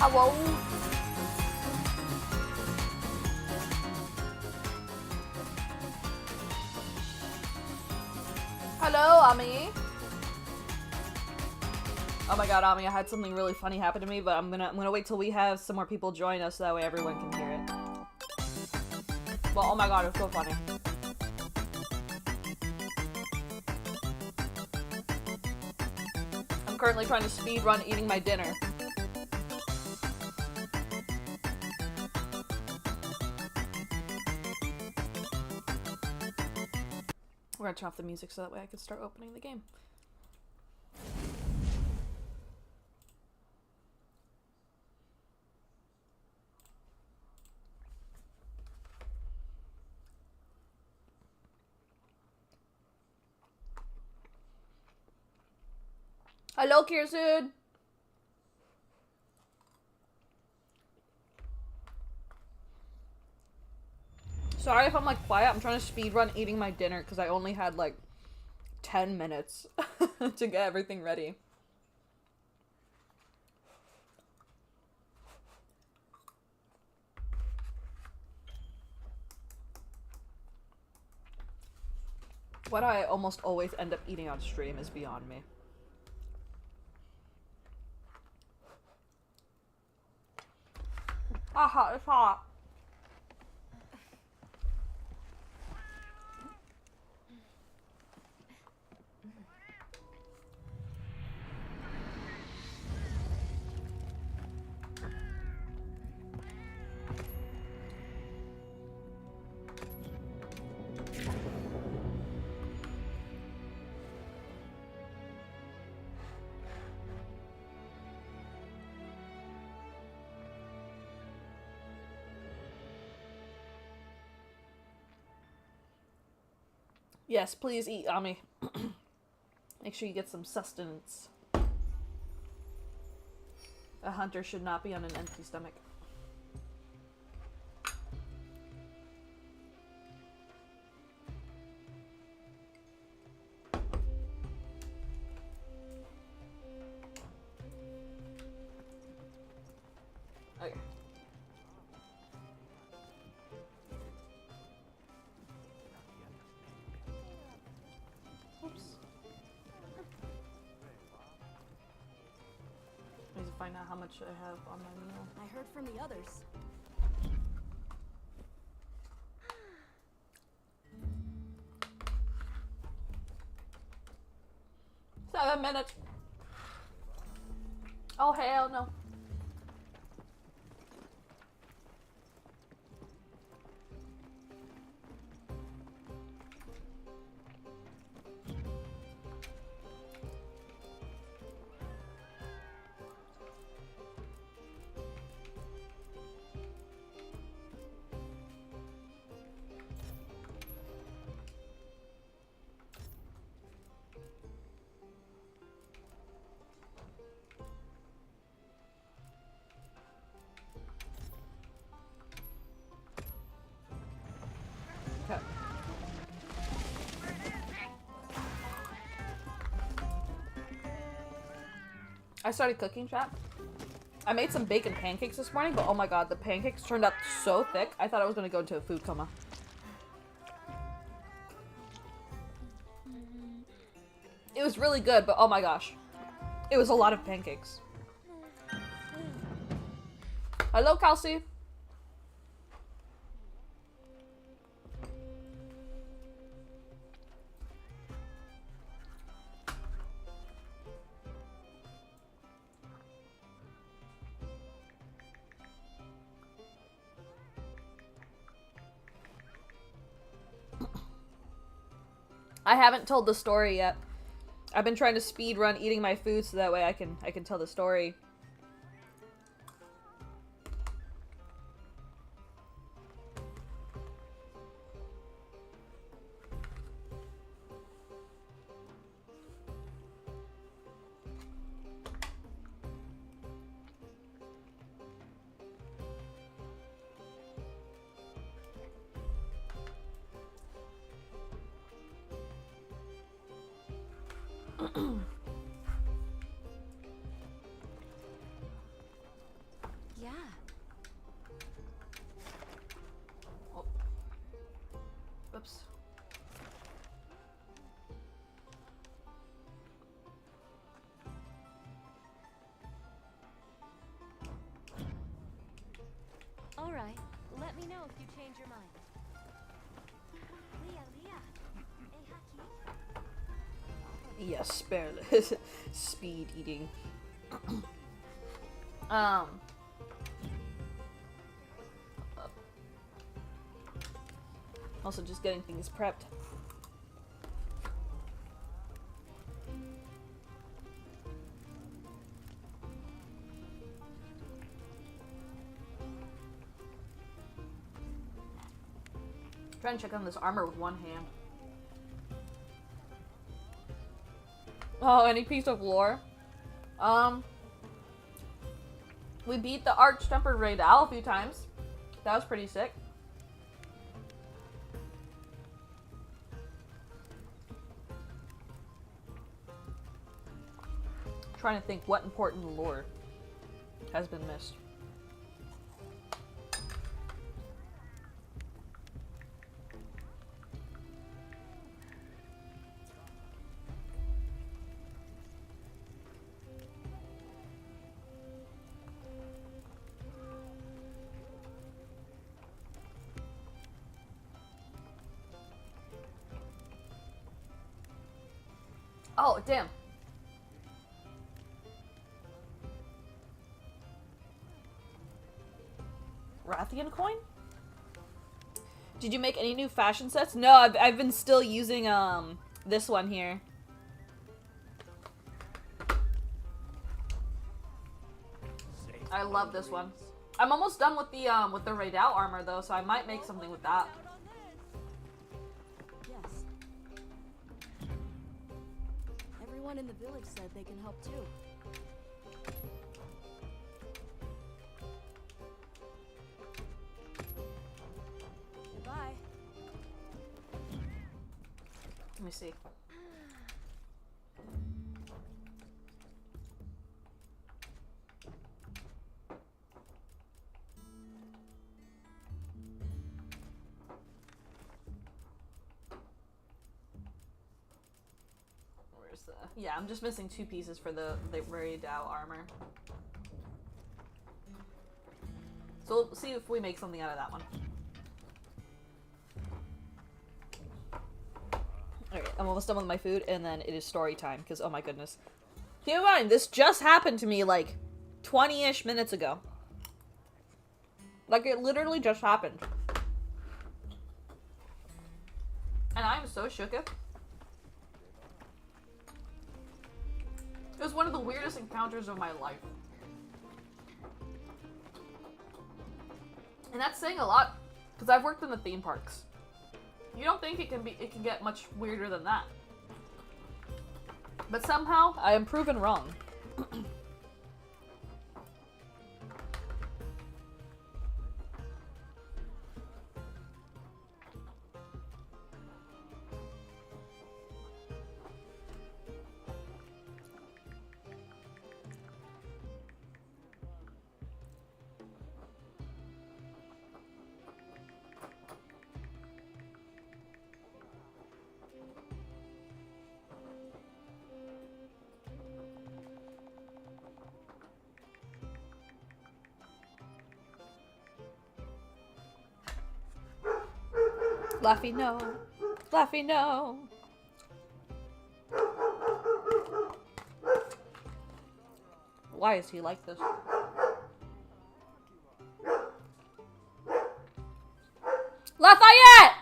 Hello? Hello, Ami. Oh my god, Ami, I had something really funny happen to me, but I'm gonna wait till we have some more people join us so that way everyone can hear it. Well, oh my god, it's so funny. I'm currently trying to speedrun eating my dinner. We're gonna turn off the music so that way I can start opening the game. Hello, Kirsten! Sorry if I'm like quiet, I'm trying to speedrun eating my dinner because I only had like 10 minutes to get everything ready. What I almost always end up eating on stream is beyond me. Aha, it's hot. Yes, please eat, Ami. Make sure you get some sustenance. A hunter should not be on an empty stomach. Okay. Oops. I need to find out how much I have on my meal. I heard from the others. 7 minutes. Oh hell no. Okay. I started cooking, chat. I made some bacon pancakes this morning, but oh my god, the pancakes turned out so thick, I thought I was gonna go into a food coma. It was really good, but oh my gosh. It was a lot of pancakes. Hello, Kelsey. I haven't told the story yet. I've been trying to speed run eating my food so that way I can tell the story. Yeah. Oh. Oops. All right. Let me know if you change your mind. Yes, spare speed eating. Also just getting things prepped. Trying to check on this armor with one hand. Oh, any piece of lore? We beat the Arch-Tempered Raidal a few times. That was pretty sick. Trying to think what important lore has been missed. Oh, damn. Rathian coin? Did you make any new fashion sets? No, I've been still using, this one here. I love this one. I'm almost done with the Raidal armor, though, so I might make something with that. Yes. Everyone in the village said they can help too. Goodbye. Let me see. Where's the... Yeah, I'm just missing 2 pieces for the Ray Dow armor. So we'll see if we make something out of that one. Okay, I'm almost done with my food, and then it is story time, because, oh my goodness. Keep in mind, this just happened to me, like, 20-ish minutes ago. Like, it literally just happened. And I'm so shooketh. It was one of the weirdest encounters of my life. And that's saying a lot, because I've worked in the theme parks. You don't think it can get much weirder than that. But somehow, I am proven wrong. Fluffy, no. Fluffy, no. Why is he like this? Lafayette!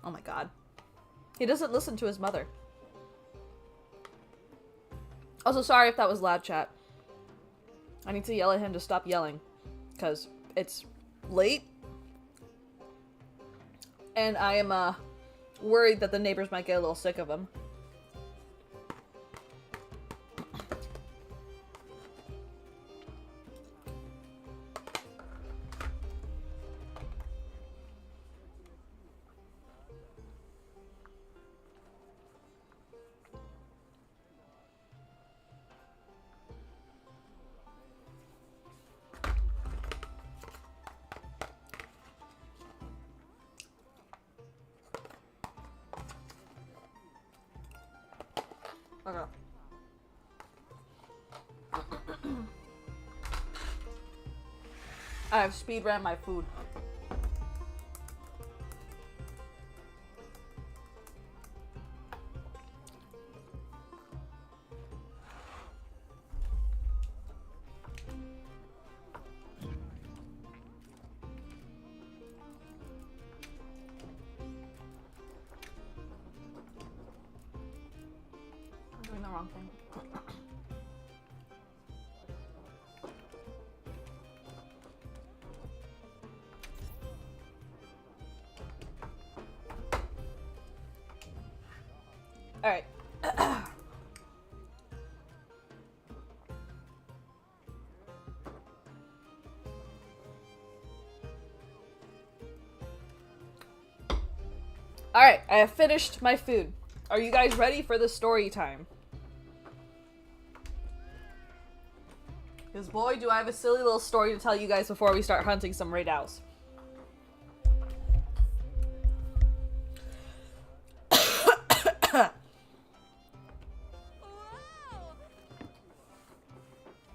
Oh my god. He doesn't listen to his mother. Also, sorry if that was loud, chat. I need to yell at him to stop yelling. Because it's late. And I am, worried that the neighbors might get a little sick of him. Okay. I have speed ran my food. I'm doing the wrong thing. All right. All right, I have finished my food. Are you guys ready for the story time? Because boy, do I have a silly little story to tell you guys before we start hunting some raid owls.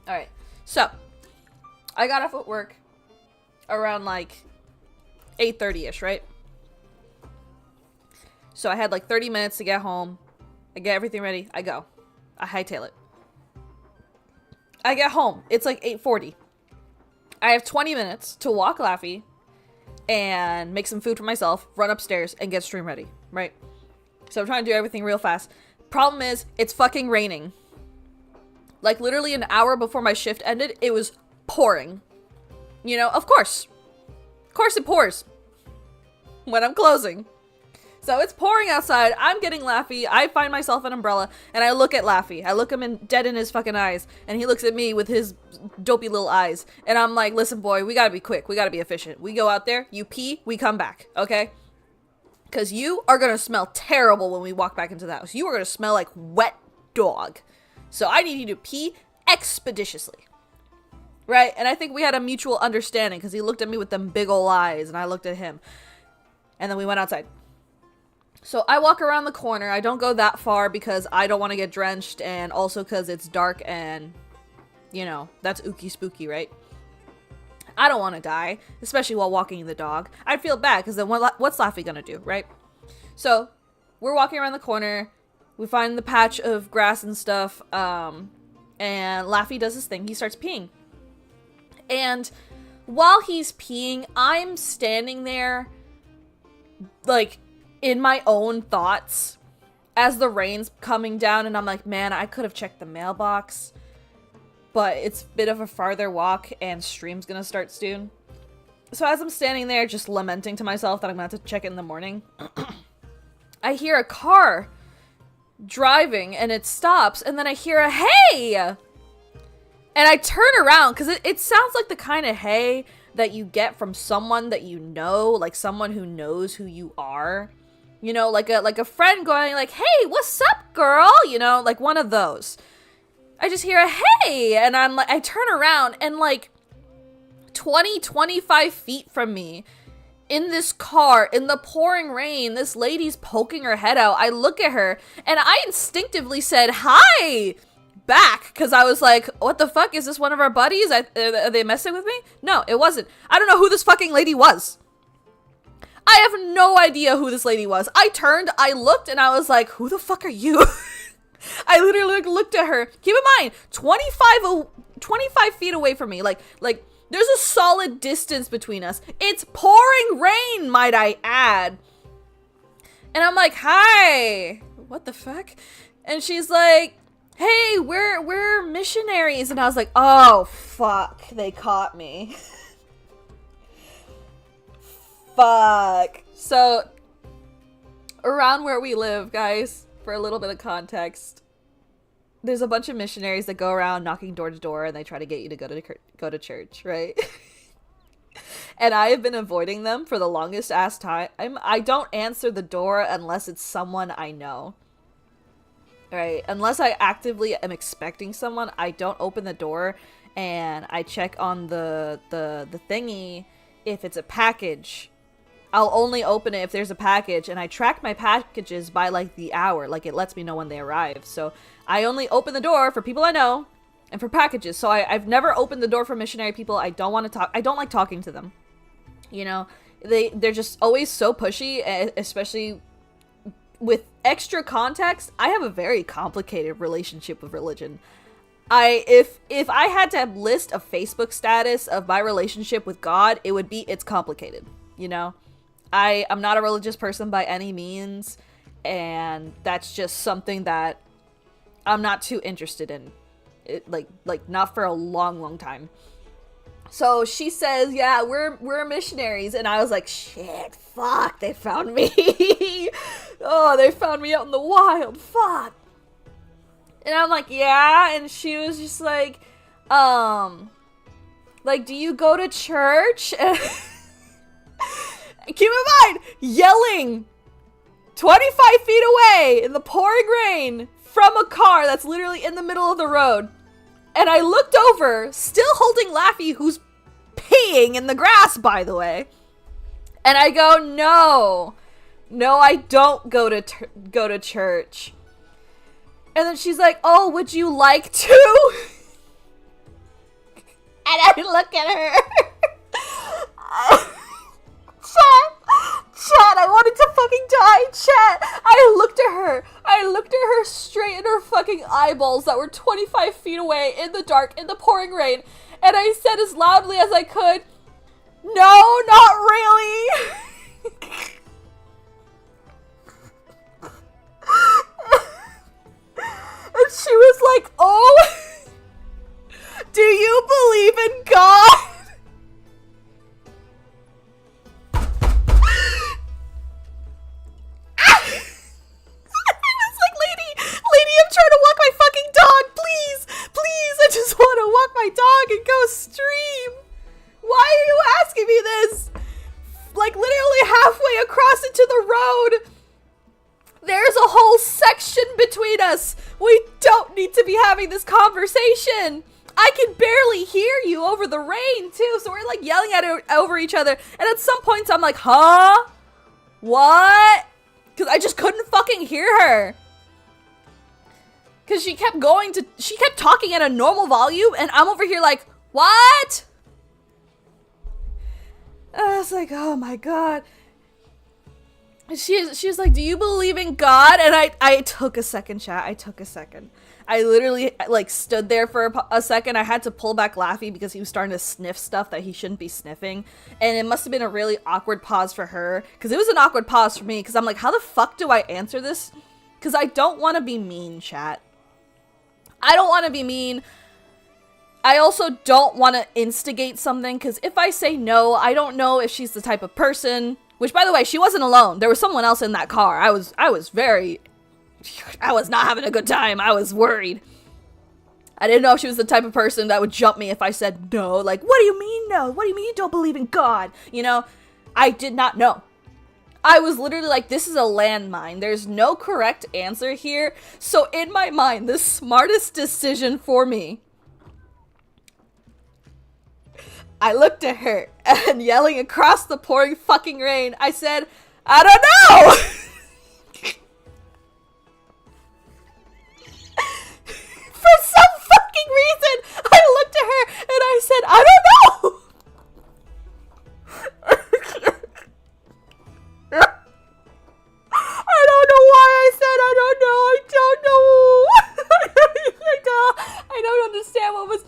Alright, so, I got off at work around like 8:30ish, right? So I had like 30 minutes to get home. I get everything ready, I go. I hightail it. I get home, it's like 8:40. I have 20 minutes to walk Laffy and make some food for myself, run upstairs, and get stream ready, right? So I'm trying to do everything real fast. Problem is, it's fucking raining. Like, literally an hour before my shift ended, it was pouring. You know, of course. Of course it pours. When I'm closing. So it's pouring outside. I'm getting Laffy. I find myself an umbrella and I look at Laffy. I look him dead in his fucking eyes and he looks at me with his dopey little eyes. And I'm like, listen, boy, we gotta be quick. We gotta be efficient. We go out there, you pee, we come back, okay? Because you are gonna smell terrible when we walk back into the house. You are gonna smell like wet dog. So I need you to pee expeditiously. Right? And I think we had a mutual understanding because he looked at me with them big ol' eyes and I looked at him. And then we went outside. So I walk around the corner. I don't go that far because I don't want to get drenched and also because it's dark and, you know, that's ooky spooky, right? I don't want to die, especially while walking the dog. I'd feel bad because then what's Laffy gonna do, right? So we're walking around the corner. We find the patch of grass and stuff. And Laffy does his thing. He starts peeing. And while he's peeing, I'm standing there, like, in my own thoughts as the rain's coming down, and I'm like, man, I could have checked the mailbox, but it's a bit of a farther walk and stream's gonna start soon. So as I'm standing there just lamenting to myself that I'm gonna have to check it in the morning, I hear a car driving and it stops, and then I hear a hey! And I turn around because it sounds like the kind of hey that you get from someone that you know, like someone who knows who you are. You know, like a friend going like, hey, what's up, girl? You know, like one of those. I just hear a hey, and I'm like, I turn around and like 25 feet from me in this car, in the pouring rain, this lady's poking her head out. I look at her and I instinctively said, hi, back, because I was like, what the fuck? Is this one of our buddies? Are they messing with me? No, it wasn't. I don't know who this fucking lady was. I have no idea who this lady was. I turned, I looked, and I was like, who the fuck are you? I literally looked at her. Keep in mind, 25 feet away from me. Like, there's a solid distance between us. It's pouring rain, might I add. And I'm like, hi. What the fuck? And she's like, hey, we're missionaries. And I was like, oh, fuck. They caught me. Fuck. So, around where we live, guys, for a little bit of context, there's a bunch of missionaries that go around knocking door to door and they try to get you to go to church, right? And I have been avoiding them for the longest ass time. I don't answer the door unless it's someone I know. Right? Unless I actively am expecting someone, I don't open the door and I check on the thingy if it's a package. I'll only open it if there's a package, and I track my packages by like the hour, like it lets me know when they arrive. So I only open the door for people I know and for packages. So I've never opened the door for missionary people. I don't want to talk. I don't like talking to them. You know, they're just always so pushy, especially with extra context. I have a very complicated relationship with religion. If I had to list a Facebook status of my relationship with God, it would be, it's complicated, you know? I'm not a religious person by any means, and that's just something that I'm not too interested in. Like not for a long time. So she says, yeah, we're missionaries, and I was like, shit, fuck, they found me. Oh, they found me out in the wild, fuck. And I'm like, yeah, and she was just like, do you go to church? Keep in mind, yelling 25 feet away in the pouring rain from a car that's literally in the middle of the road. And I looked over, still holding Laffy, who's peeing in the grass, by the way. And I go, no, I don't go to church. And then she's like, oh, would you like to? And I look at her. Chat, I wanted to fucking die, chat. I looked at her straight in her fucking eyeballs that were 25 feet away in the dark, in the pouring rain. And I said as loudly as I could, no, not really. And she was like, oh, do you believe in God? stream? Why are you asking me this? Like literally halfway across into the road. There's a whole section between us. We don't need to be having this conversation. I can barely hear you over the rain too. So we're like yelling at over each other. And at some points I'm like, huh? What? Because I just couldn't fucking hear her. Because she kept talking at a normal volume. And I'm over here like, what? I was like, oh my god. She's like, do you believe in God? And I took a second, chat. I took a second. I literally like stood there for a second. I had to pull back Laffy because he was starting to sniff stuff that he shouldn't be sniffing. And it must have been a really awkward pause for her. Because it was an awkward pause for me. Because I'm like, how the fuck do I answer this? Because I don't want to be mean, chat. I don't want to be mean. I also don't want to instigate something. Because if I say no, I don't know if she's the type of person. Which, by the way, she wasn't alone. There was someone else in that car. I was not having a good time. I was worried. I didn't know if she was the type of person that would jump me if I said no. Like, what do you mean no? What do you mean you don't believe in God? You know, I did not know. I was literally like, this is a landmine. There's no correct answer here. So in my mind, the smartest decision for me, I looked at her and yelling across the pouring fucking rain, I said, I don't know! For some fucking reason, I looked at her and I said, I don't know! I don't know why I said I don't know. I don't know. I don't understand what was...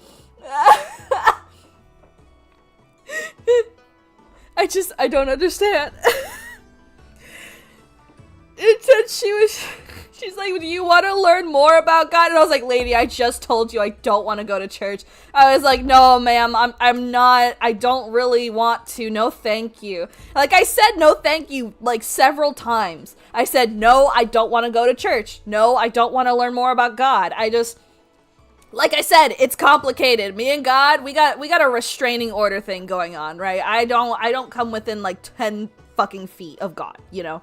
I don't understand. She's like, do you want to learn more about God? And I was like, lady, I just told you I don't want to go to church. I was like, no, ma'am, I'm not, I don't really want to. No, thank you. Like, I said no, thank you, like, several times. I said, no, I don't want to go to church. No, I don't want to learn more about God. Like I said, it's complicated. Me and God, we got a restraining order thing going on, right? I don't come within like 10 fucking feet of God, you know?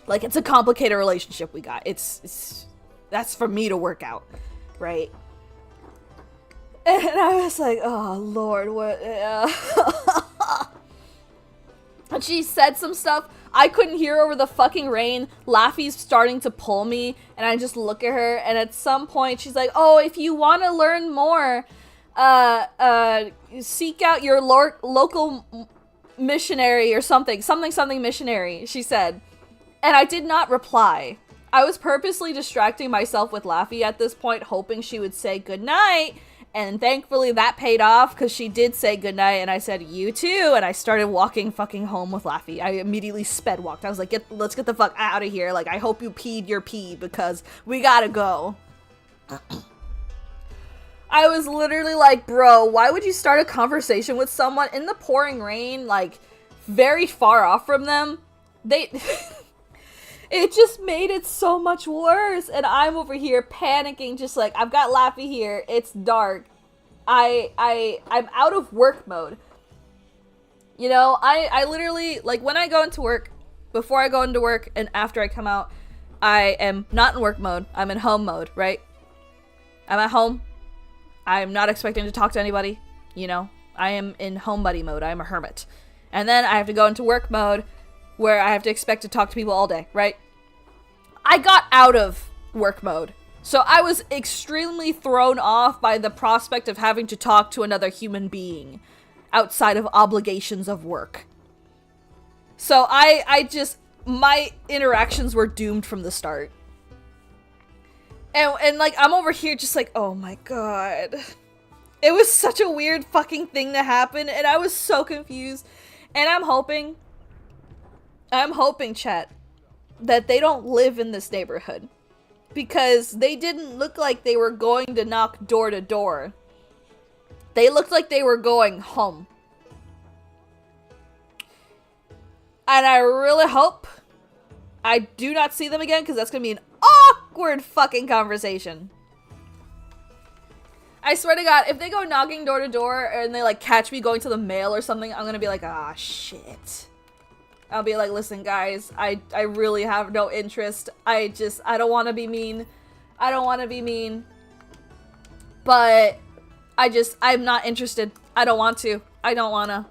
Like, it's a complicated relationship we got. It's that's for me to work out, right? And I was like, oh Lord, what? And she said some stuff I couldn't hear over the fucking rain. Laffy's starting to pull me, and I just look at her, and at some point she's like, oh, if you want to learn more, seek out your local missionary or something missionary, she said. And I did not reply. I was purposely distracting myself with Laffy at this point, hoping she would say goodnight. And thankfully that paid off, because she did say goodnight, and I said, you too, and I started walking fucking home with Laffy. I immediately sped walked. I was like, let's get the fuck out of here. Like, I hope you peed your pee, because we gotta go. I was literally like, bro, why would you start a conversation with someone in the pouring rain, like, very far off from them? It just made it so much worse, and I'm over here panicking, just like, I've got Laffy here, it's dark, I'm out of work mode. You know, I literally, like, when I go into work, before I go into work, and after I come out, I am not in work mode, I'm in home mode, right? I'm at home, I'm not expecting to talk to anybody, you know, I am in home buddy mode, I am a hermit. And then I have to go into work mode, where I have to expect to talk to people all day, right? I got out of work mode. So I was extremely thrown off by the prospect of having to talk to another human being outside of obligations of work. So my interactions were doomed from the start. And like, I'm over here just like, oh my god. It was such a weird fucking thing to happen, and I was so confused. And I'm hoping, chat, that they don't live in this neighborhood. Because they didn't look like they were going to knock door to door. They looked like they were going home. And I really hope I do not see them again, because that's going to be an awkward fucking conversation. I swear to God, if they go knocking door to door and they like catch me going to the mail or something, I'm gonna be like, ah, shit. I'll be like, listen, guys, I really have no interest. I don't want to be mean. I don't want to be mean. But I'm not interested. I don't want to. I don't want to.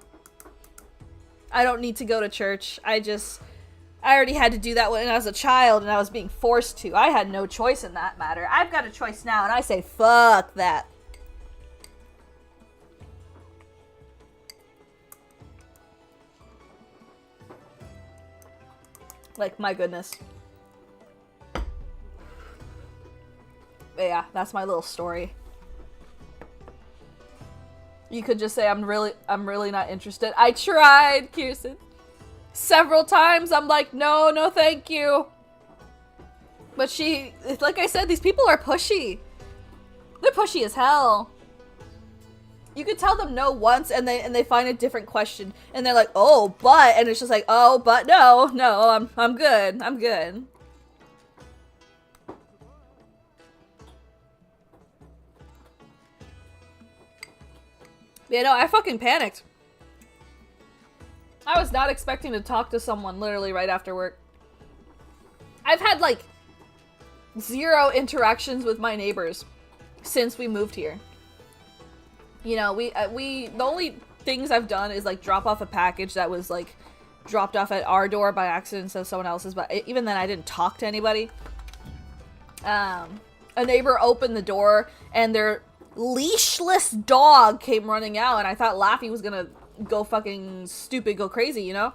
I don't need to go to church. I already had to do that when I was a child and I was being forced to. I had no choice in that matter. I've got a choice now and I say, fuck that. Like, my goodness. But yeah, that's my little story. You could just say, I'm really not interested. I tried, Kirsten. Several times, I'm like, no, thank you. But she, like I said, these people are pushy. They're pushy as hell. You could tell them no once, and they find a different question, and they're like, oh, but, and it's just like, oh, but no, I'm good, I'm good. Yeah, no, I fucking panicked. I was not expecting to talk to someone literally right after work. I've had like 0 interactions with my neighbors since we moved here. You know, the only things I've done is like drop off a package that was like dropped off at our door by accident instead of someone else's, but even then I didn't talk to anybody. A neighbor opened the door and their leashless dog came running out, and I thought Laffy was gonna go fucking stupid, go crazy, you know?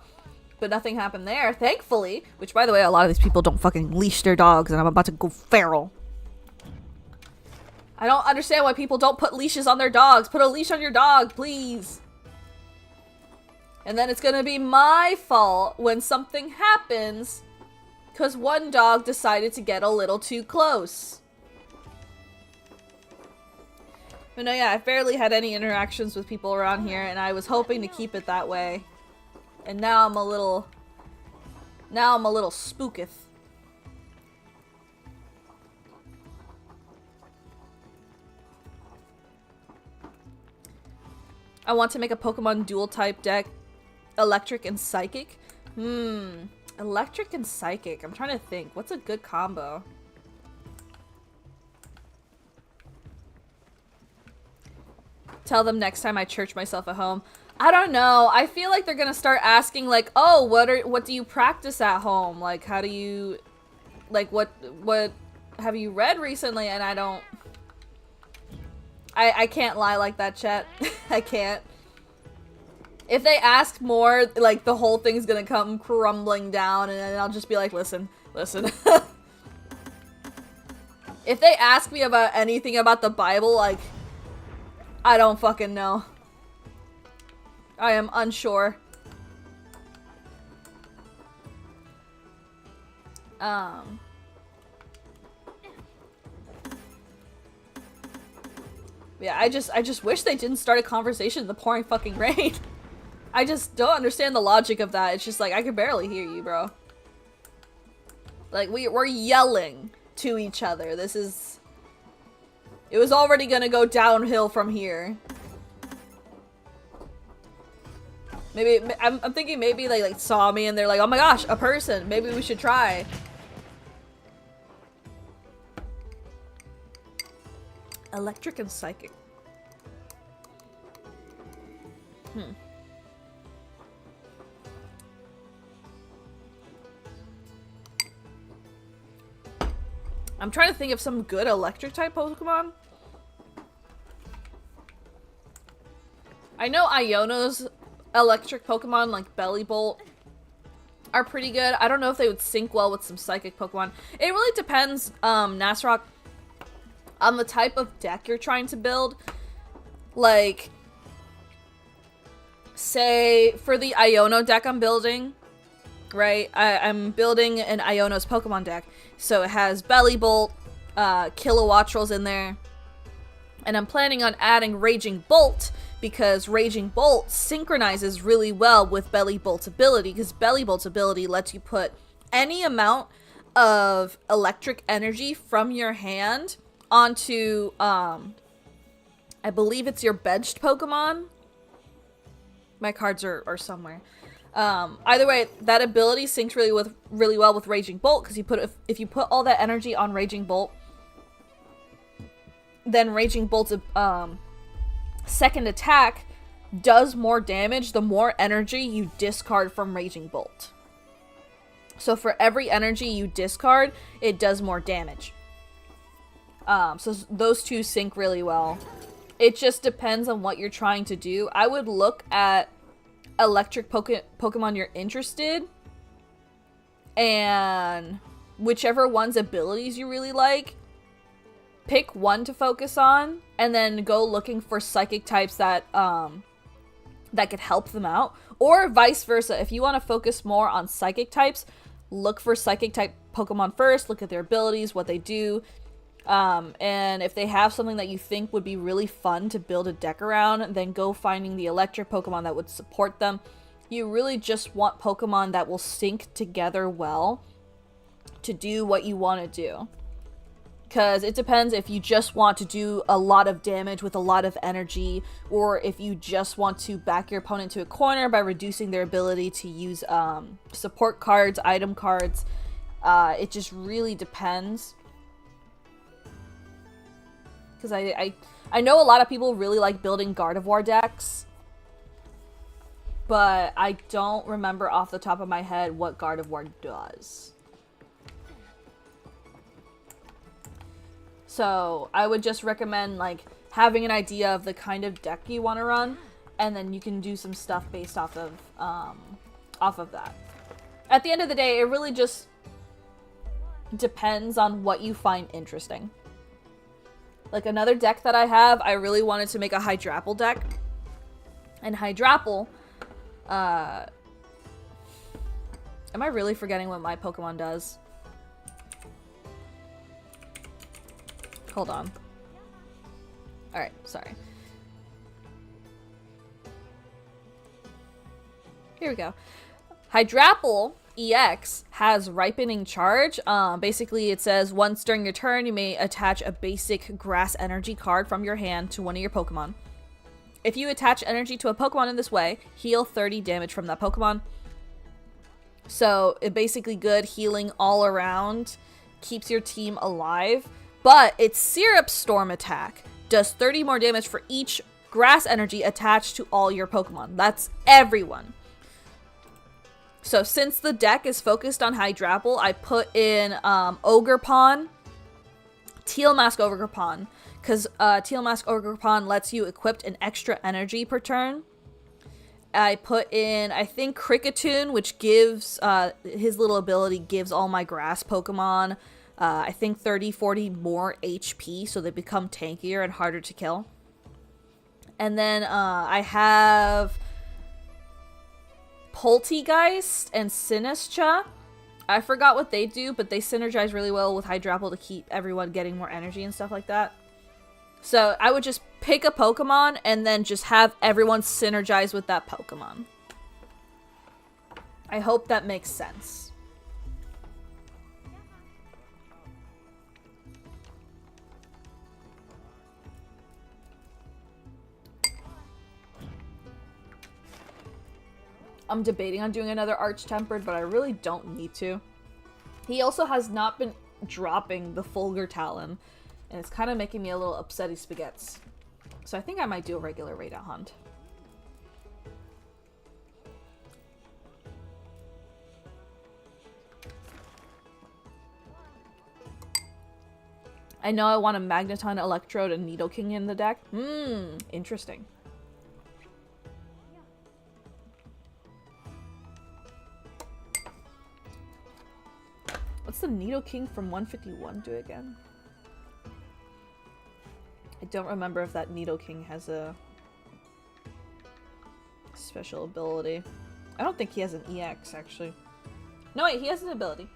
But nothing happened there, thankfully. Which, by the way, a lot of these people don't fucking leash their dogs, and I'm about to go feral. I don't understand why people don't put leashes on their dogs. Put a leash on your dog, please. And then it's gonna be my fault when something happens because one dog decided to get a little too close. But no, yeah, I've barely had any interactions with people around here, and I was hoping to keep it that way. And now I'm a little spooketh. I want to make a Pokemon dual type deck. Electric and Psychic? Electric and Psychic. I'm trying to think. What's a good combo? Tell them next time I church myself at home. I don't know. I feel like they're gonna start asking like, oh, what do you practice at home? Like, how do you, like, what have you read recently? And I don't, I can't lie like that, chat. I can't. If they ask more, like, the whole thing's gonna come crumbling down, and then I'll just be like, listen. If they ask me about anything about the Bible, like, I don't fucking know. I am unsure. Yeah, I just wish they didn't start a conversation in the pouring fucking rain. I just don't understand the logic of that. It's just like, I can barely hear you, bro. Like, we're yelling to each other. It was already gonna go downhill from here. Maybe, I'm thinking maybe they like saw me and they're like, oh my gosh, a person. Maybe we should try. Electric and Psychic. I'm trying to think of some good electric type Pokemon. I know Iono's electric Pokemon like Bellibolt are pretty good. I don't know if they would sync well with some psychic Pokemon. It really depends, Nasrock, on the type of deck you're trying to build. Like, say, for the Iono deck I'm building, right? I'm building an Iono's Pokemon deck. So it has Bellibolt, Kilowattrels in there. And I'm planning on adding Raging Bolt, because Raging Bolt synchronizes really well with Bellibolt's ability, because Bellibolt's ability lets you put any amount of electric energy from your hand onto I believe it's your benched Pokemon. My cards are somewhere. Either way, that ability syncs really well with Raging Bolt, because if you put all that energy on Raging Bolt, then Raging Bolt's second attack does more damage the more energy you discard from Raging Bolt. So for every energy you discard, it does more damage. So those two sync really well. It just depends on what you're trying to do. I would look at electric Pokemon you're interested, and whichever one's abilities you really like, pick one to focus on, and then go looking for psychic types that could help them out. Or vice versa. If you want to focus more on psychic types, look for psychic type Pokemon first, look at their abilities, what they do. And if they have something that you think would be really fun to build a deck around, then go finding the electric Pokemon that would support them. You really just want Pokemon that will sync together well to do what you want to do. Because it depends if you just want to do a lot of damage with a lot of energy, or if you just want to back your opponent to a corner by reducing their ability to use support cards, item cards. It just really depends. Because I know a lot of people really like building Gardevoir decks, but I don't remember off the top of my head what Gardevoir does. So I would just recommend like having an idea of the kind of deck you want to run, and then you can do some stuff based off of that. At the end of the day, it really just depends on what you find interesting. Like another deck that I have, I really wanted to make a Hydrapple deck. And Hydrapple, am I really forgetting what my Pokemon does? Hold on. Alright, sorry. Here we go. Hydrapple EX has Ripening Charge. Basically, it says once during your turn, you may attach a basic grass energy card from your hand to one of your Pokemon. If you attach energy to a Pokemon in this way, heal 30 damage from that Pokemon. So, it basically good healing all around, keeps your team alive. But its Syrup Storm attack does 30 more damage for each grass energy attached to all your Pokemon. That's everyone. So since the deck is focused on Hydrapple, I put in Ogerpon, Teal Mask Ogerpon, because Teal Mask Ogerpon lets you equip an extra energy per turn. I put in, I think, Kricketune, which gives, his little ability gives all my grass Pokemon, I think 30-40 more HP, so they become tankier and harder to kill. And then I have Poltegeist and Sinistcha. I forgot what they do, but they synergize really well with Hydrapple to keep everyone getting more energy and stuff like that. So I would just pick a Pokemon and then just have everyone synergize with that Pokemon. I hope that makes sense. I'm debating on doing another Arch-Tempered, but I really don't need to. He also has not been dropping the Fulgur Talon, and it's kind of making me a little upsetty spaghettis. So I think I might do a regular Radar Hunt. I know I want a Magneton, Electrode, and Nidoking in the deck. Interesting. What's the Nidoking from 151 do again? I don't remember if that Nidoking has a special ability. I don't think he has an EX, actually. No, wait, he has an ability.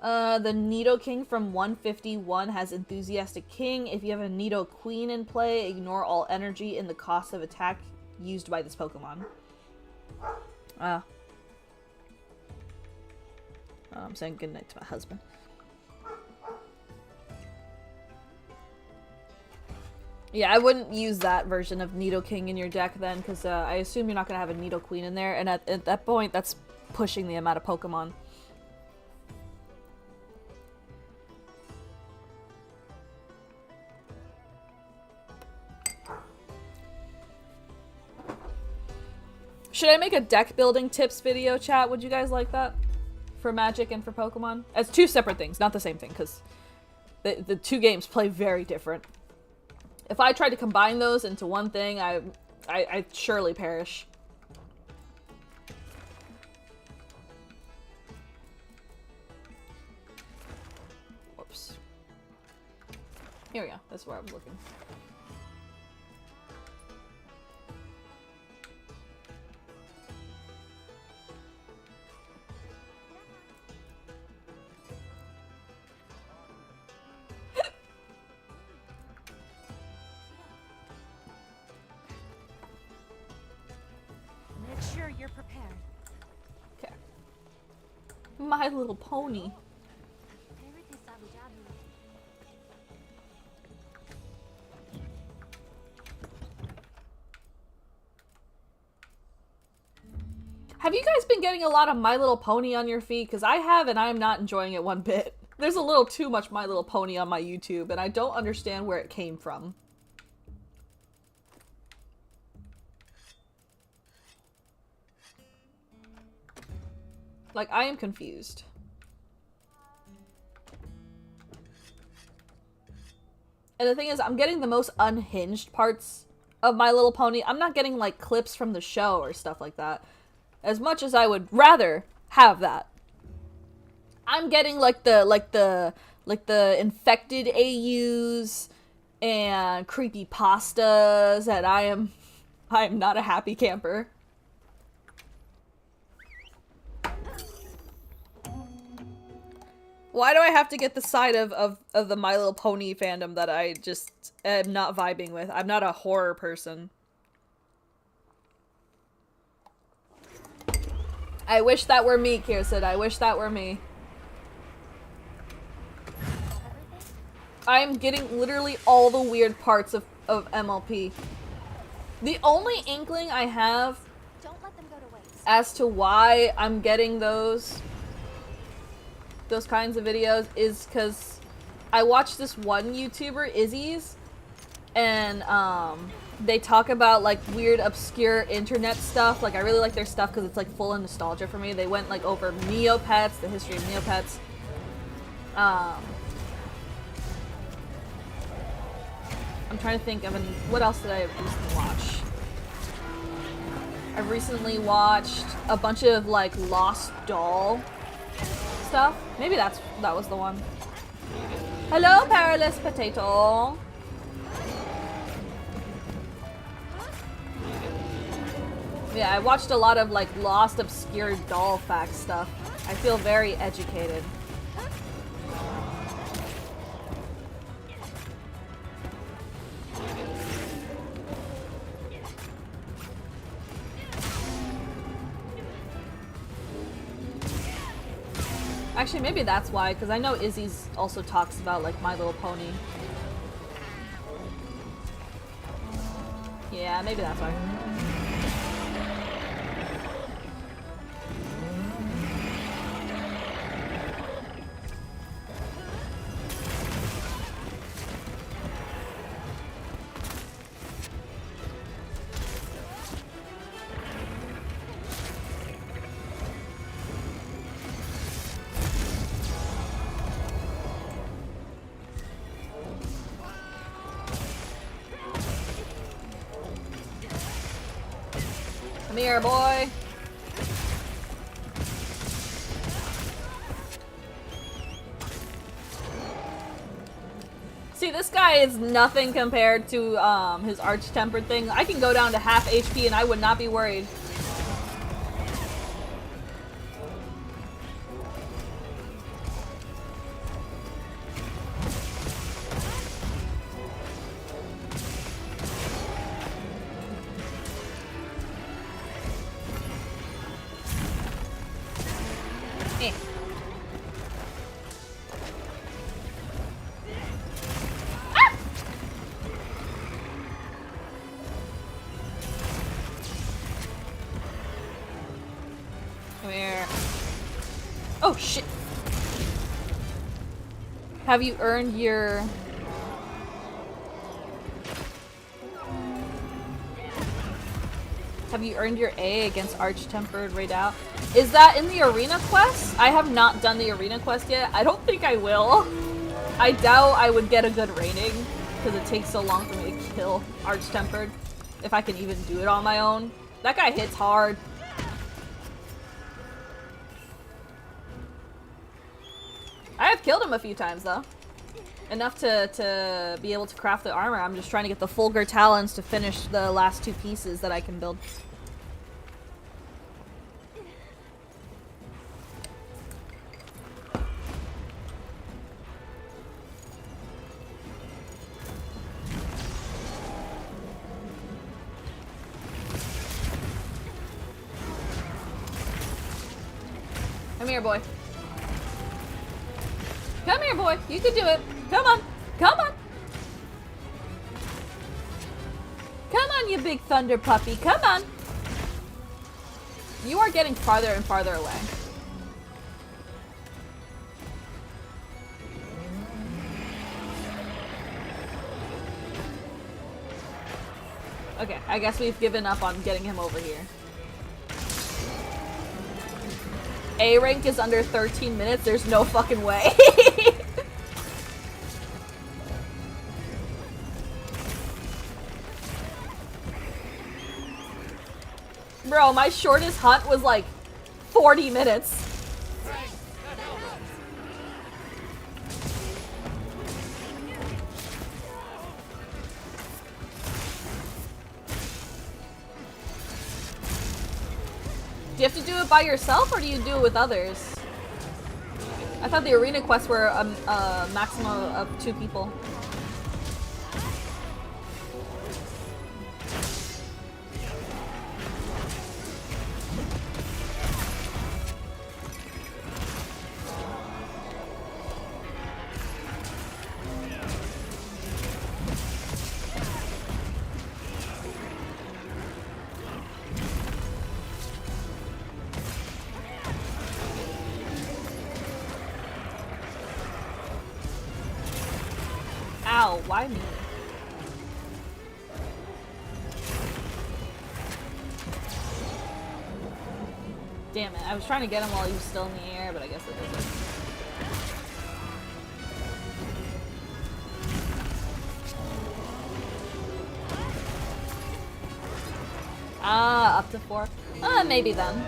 The Nidoking from 151 has Enthusiastic King. If you have a Nidoqueen in play, ignore all energy in the cost of attack used by this Pokemon. I'm saying goodnight to my husband. Yeah, I wouldn't use that version of Nidoking in your deck then, because I assume you're not going to have a Nidoqueen in there, and at that point, that's pushing the amount of Pokemon. Should I make a deck building tips video, chat? Would you guys like that? For Magic and for Pokemon? As two separate things, not the same thing, because the two games play very different. If I tried to combine those into one thing, I'd surely perish. Whoops. Here we go. That's where I was looking. Make sure you're prepared. Okay. My Little Pony. Have you guys been getting a lot of My Little Pony on your feed? Because I have, and I'm not enjoying it one bit. There's a little too much My Little Pony on my YouTube, and I don't understand where it came from. Like, I am confused. And the thing is, I'm getting the most unhinged parts of My Little Pony. I'm not getting, like, clips from the show or stuff like that. As much as I would rather have that. I'm getting, like, the infected AUs and creepypastas, and I am not a happy camper. Why do I have to get the side of the My Little Pony fandom that I just am not vibing with? I'm not a horror person. I wish that were me, Kirsten. I wish that were me. I'm getting literally all the weird parts of MLP. The only inkling I have Don't let them go to waste. as to why I'm getting those kinds of videos is because I watched this one YouTuber, Izzy's, and they talk about like weird obscure internet stuff. Like I really like their stuff because it's like full of nostalgia for me. They went like over Neopets, the history of Neopets. I'm trying to think of what else did I recently watch? I've recently watched a bunch of like Lost Doll stuff. Maybe that was the one. Hello, Perilous Potato. Yeah, I watched a lot of like lost obscure doll fact stuff. I feel very educated. Actually, maybe that's why, because I know Izzy's also talks about like My Little Pony. Yeah, maybe that's why. Come here, boy. See, this guy is nothing compared to his arch-tempered thing. I can go down to half HP and I would not be worried. Oh shit. Have you earned your... Have you earned your A against Arch-Tempered Redoubt? Is that in the arena quest? I have not done the arena quest yet. I don't think I will. I doubt I would get a good rating because it takes so long for me to kill Arch-Tempered. If I can even do it on my own. That guy hits hard. I have killed him a few times though. Enough to be able to craft the armor. I'm just trying to get the Fulgur Talons to finish the last 2 pieces that I can build. Come here, boy. Come here, boy. You can do it. Come on. Come on. Come on, you big thunder puppy. Come on. You are getting farther and farther away. Okay, I guess we've given up on getting him over here. A rank is under 13 minutes. There's no fucking way. Bro, my shortest hunt was like 40 minutes. Do you have to do it by yourself or do you do it with others? I thought the arena quests were a maximum of 2 people. Ow, why me? Damn it, I was trying to get him while he was still in the air, but I guess it doesn't. Ah, up to 4. Maybe then.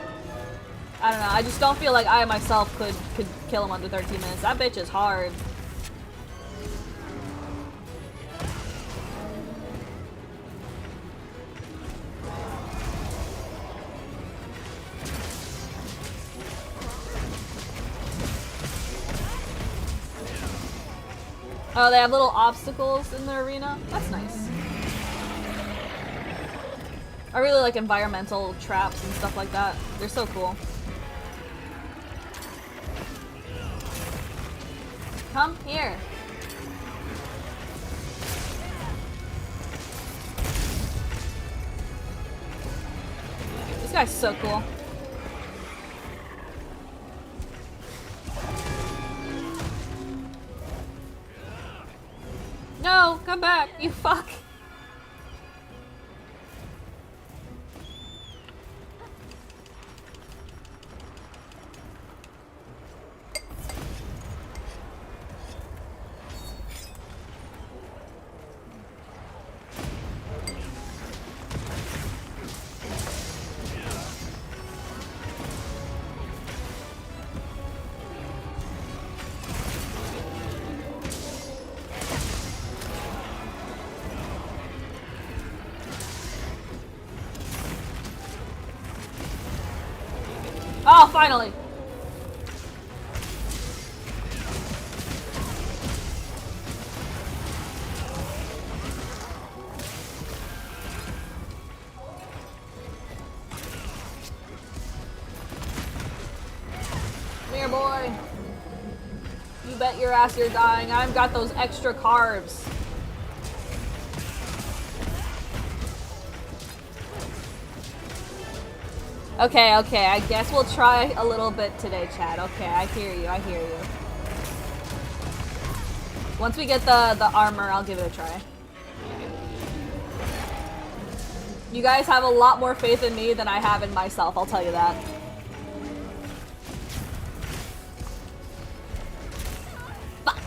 I don't know, I just don't feel like I myself could kill him under 13 minutes. That bitch is hard. Oh, they have little obstacles in the arena? That's nice. I really like environmental traps and stuff like that. They're so cool. Come here. This guy's so cool. No, come back, you fuck. Oh, finally! Come here, boy. You bet your ass you're dying. I've got those extra carbs. Okay, okay, I guess we'll try a little bit today, Chad. Okay, I hear you, I hear you. Once we get the armor, I'll give it a try. You guys have a lot more faith in me than I have in myself, I'll tell you that. Fuck.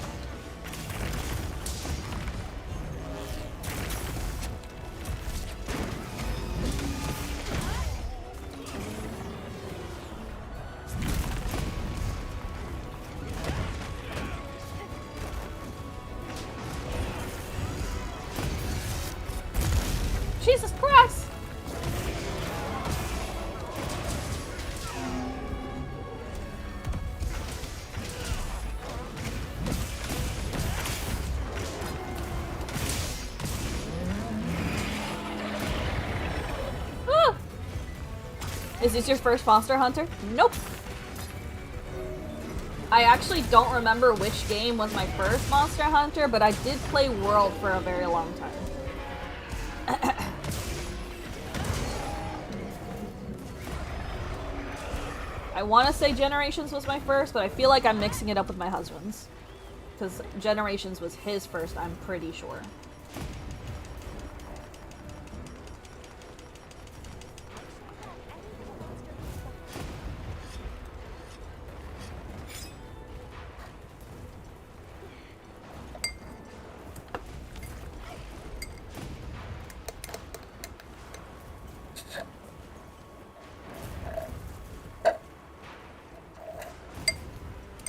Jesus Christ! Ah! Is this your first Monster Hunter? Nope. I actually don't remember which game was my first Monster Hunter, but I did play World for a very long time. I want to say Generations was my first, but I feel like I'm mixing it up with my husband's. Because Generations was his first, I'm pretty sure.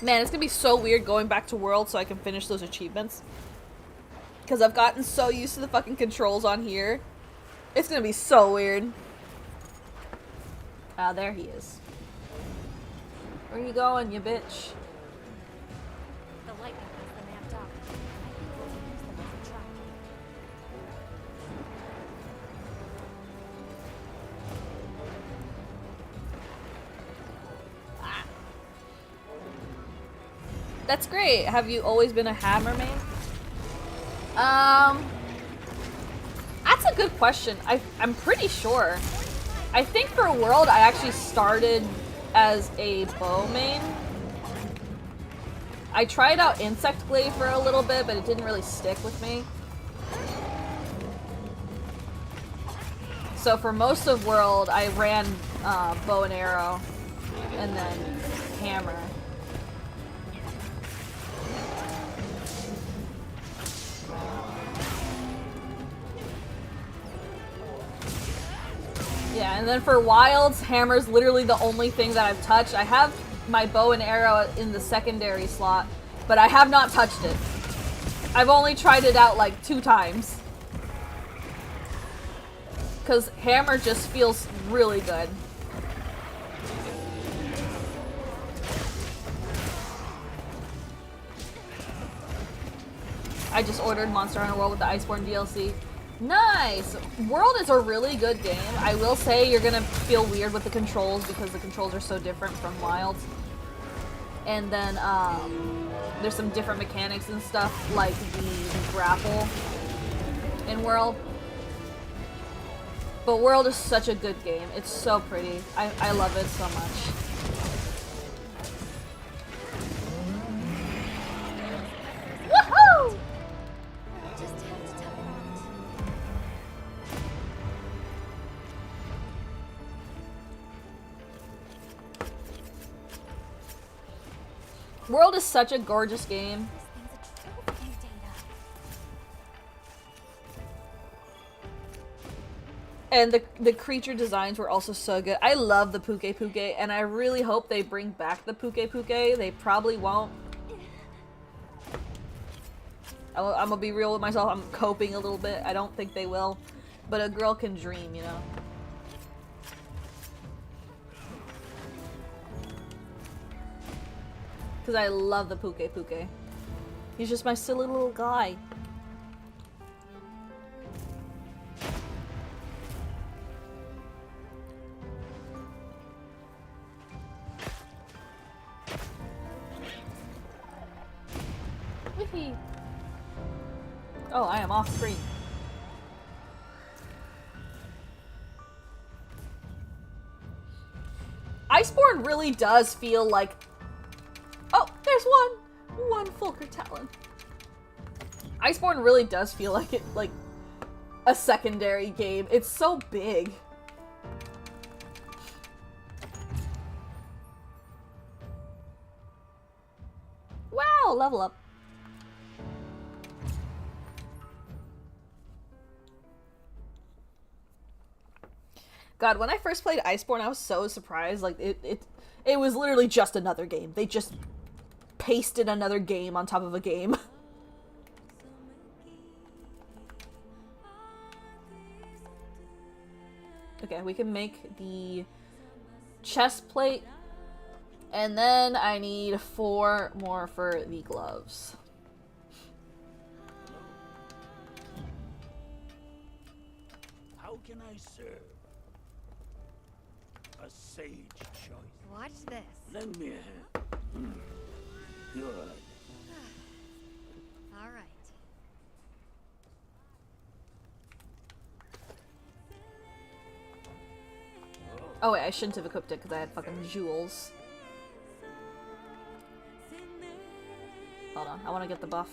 Man, it's gonna be so weird going back to World so I can finish those achievements. Because I've gotten so used to the fucking controls on here. It's gonna be so weird. Ah, there he is. Where you going, you bitch? The lightning has them amped up. I think we'll use them as a trap. That's great. Have you always been a hammer main? That's a good question. I'm pretty sure. I think for World, I actually started as a bow main. I tried out Insect Glaive for a little bit, but it didn't really stick with me. So for most of World, I ran bow and arrow, and then hammer. Yeah, and then for Wilds, hammer's literally the only thing that I've touched. I have my bow and arrow in the secondary slot, but I have not touched it. I've only tried it out like 2 times. Because hammer just feels really good. I just ordered Monster Hunter World with the Iceborne DLC. Nice! World is a really good game. I will say you're gonna feel weird with the controls because the controls are so different from Wilds. And then there's some different mechanics and stuff, like the grapple in World. But World is such a good game. It's so pretty. I love it so much. Woohoo! Just have to tough it out. World is such a gorgeous game. This thing's a trove of new data. And the creature designs were also so good. I love the Puke Puke, and I really hope they bring back the Puke Puke. They probably won't. I'm gonna be real with myself. I'm coping a little bit. I don't think they will. But a girl can dream, you know? Because I love the Puke Puke. He's just my silly little guy. Whee! Oh, I am off screen. Iceborne really does feel like... Oh, there's one Fulcrum Talon. Iceborne really does feel like it, like, a secondary game. It's so big. Wow, level up. God, when I first played Iceborne, I was so surprised. Like, it was literally just another game. They just pasted another game on top of a game. Okay, we can make the chest plate. And then I need 4 more for the gloves. How can I serve? A sage choice. Watch this. Lend me a hand. Good. All right. Oh wait, I shouldn't have equipped it because I had fucking jewels. Hold on, I want to get the buff.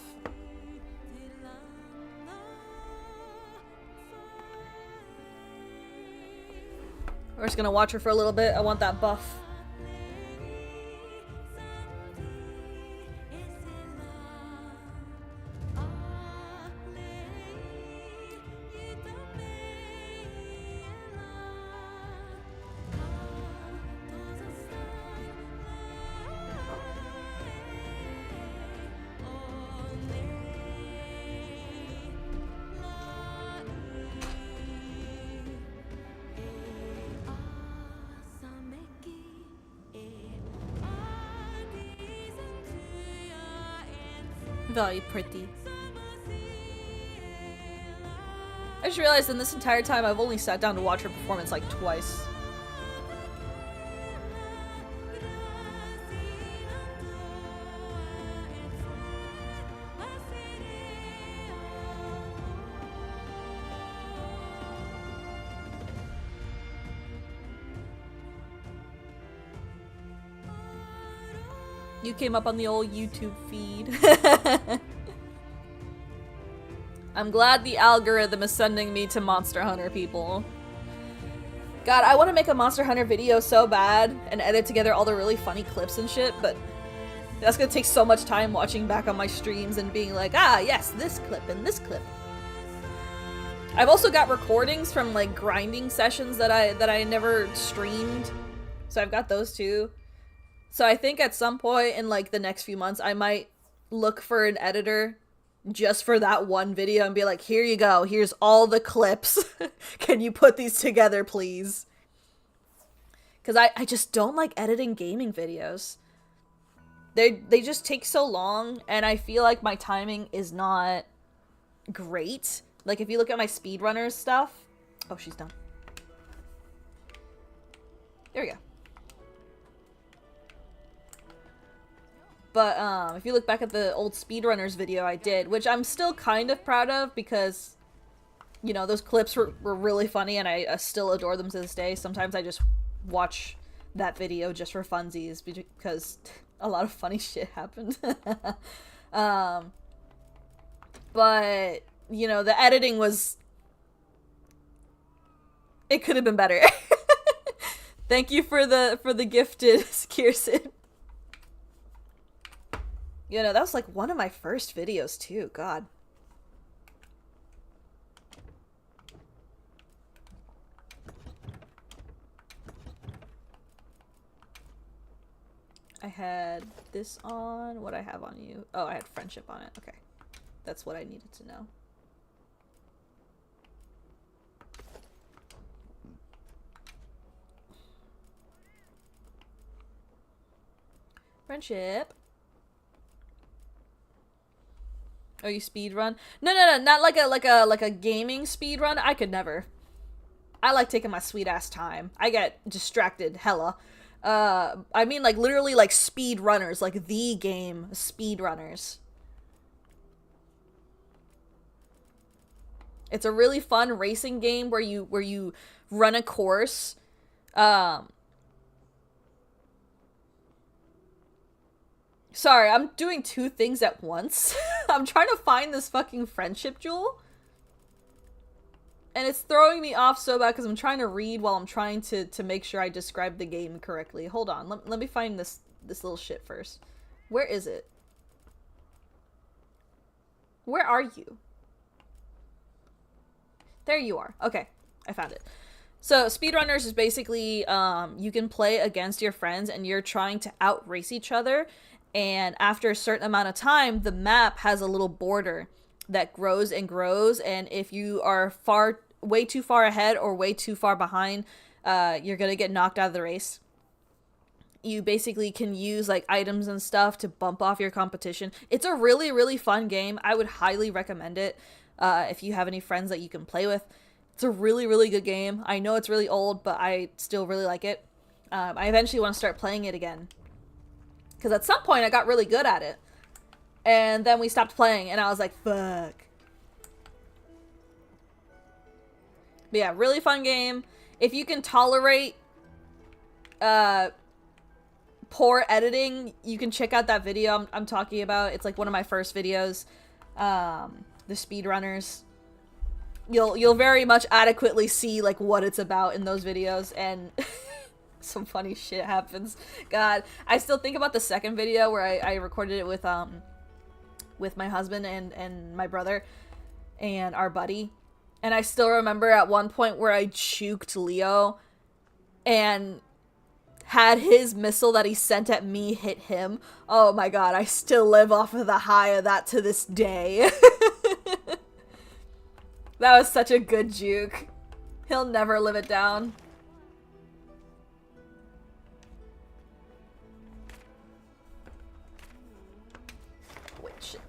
We're just gonna watch her for a little bit. I want that buff. Very pretty. I just realized in this entire time I've only sat down to watch her performance like twice. You came up on the old YouTube feed. I'm glad the algorithm is sending me to Monster Hunter people. God, I want to make a Monster Hunter video so bad and edit together all the really funny clips and shit, but that's gonna take so much time watching back on my streams and being like, ah, yes, this clip and this clip. I've also got recordings from like grinding sessions that I never streamed, so I've got those too. So I think at some point in like the next few months, I might look for an editor just for that one video and be like, here you go, here's all the clips. Can you put these together, please? Because I just don't like editing gaming videos. They just take so long, and I feel like my timing is not great. Like, if you look at my speedrunners stuff... Oh, she's done. There we go. But, if you look back at the old speedrunners video I did, which I'm still kind of proud of because, you know, those clips were really funny and I still adore them to this day. Sometimes I just watch that video just for funsies because a lot of funny shit happened. But, you know, the editing was... It could have been better. Thank you for the gifted Kirsten. You know, that was like one of my first videos too, God. I had this on. What I have on you? Oh, I had friendship on it. Okay. That's what I needed to know. Friendship. Oh, you speed run? No, not like a gaming speed run. I could never. I like taking my sweet ass time. I get distracted hella. I mean like literally like speed runners, like the game speed runners. It's a really fun racing game where you run a course. Sorry, I'm doing two things at once. I'm trying to find this fucking friendship jewel. And it's throwing me off so bad because I'm trying to read while I'm trying to make sure I describe the game correctly. Hold on, let me find this little shit first. Where is it? Where are you? There you are. Okay, I found it. So speedrunners is basically you can play against your friends and you're trying to outrace each other, and after a certain amount of time the map has a little border that grows and grows, and if you are way too far ahead or way too far behind, you're gonna get knocked out of the race. You basically can use like items and stuff to bump off your competition. It's a really, really fun game. I would highly recommend it if you have any friends that you can play with. It's a really, really good game. I know it's really old, but I still really like it. I eventually want to start playing it again, because at some point I got really good at it. And then we stopped playing, and I was like, fuck. But yeah, really fun game. If you can tolerate poor editing, you can check out that video I'm talking about. It's like one of my first videos. The speedrunners. You'll very much adequately see like what it's about in those videos, and some funny shit happens. God, I still think about the second video where I recorded it with my husband and my brother and our buddy. And I still remember at one point where I juked Leo and had his missile that he sent at me hit him. Oh my god, I still live off of the high of that to this day. That was such a good juke. He'll never live it down. Wait, shit.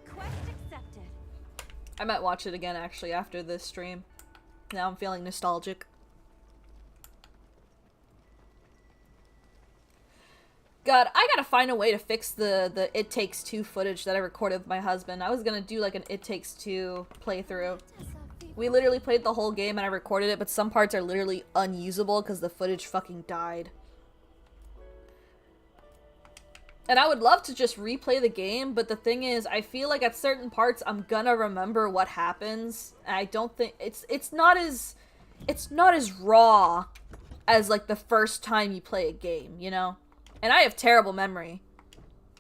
Quest accepted. I might watch it again actually after this stream. Now I'm feeling nostalgic. God, I gotta find a way to fix the It Takes Two footage that I recorded with my husband. I was gonna do like an It Takes Two playthrough. We literally played the whole game and I recorded it, but some parts are literally unusable because the footage fucking died. And I would love to just replay the game, but the thing is, I feel like at certain parts I'm gonna remember what happens. And I don't think it's not as raw as like the first time you play a game, you know? And I have terrible memory.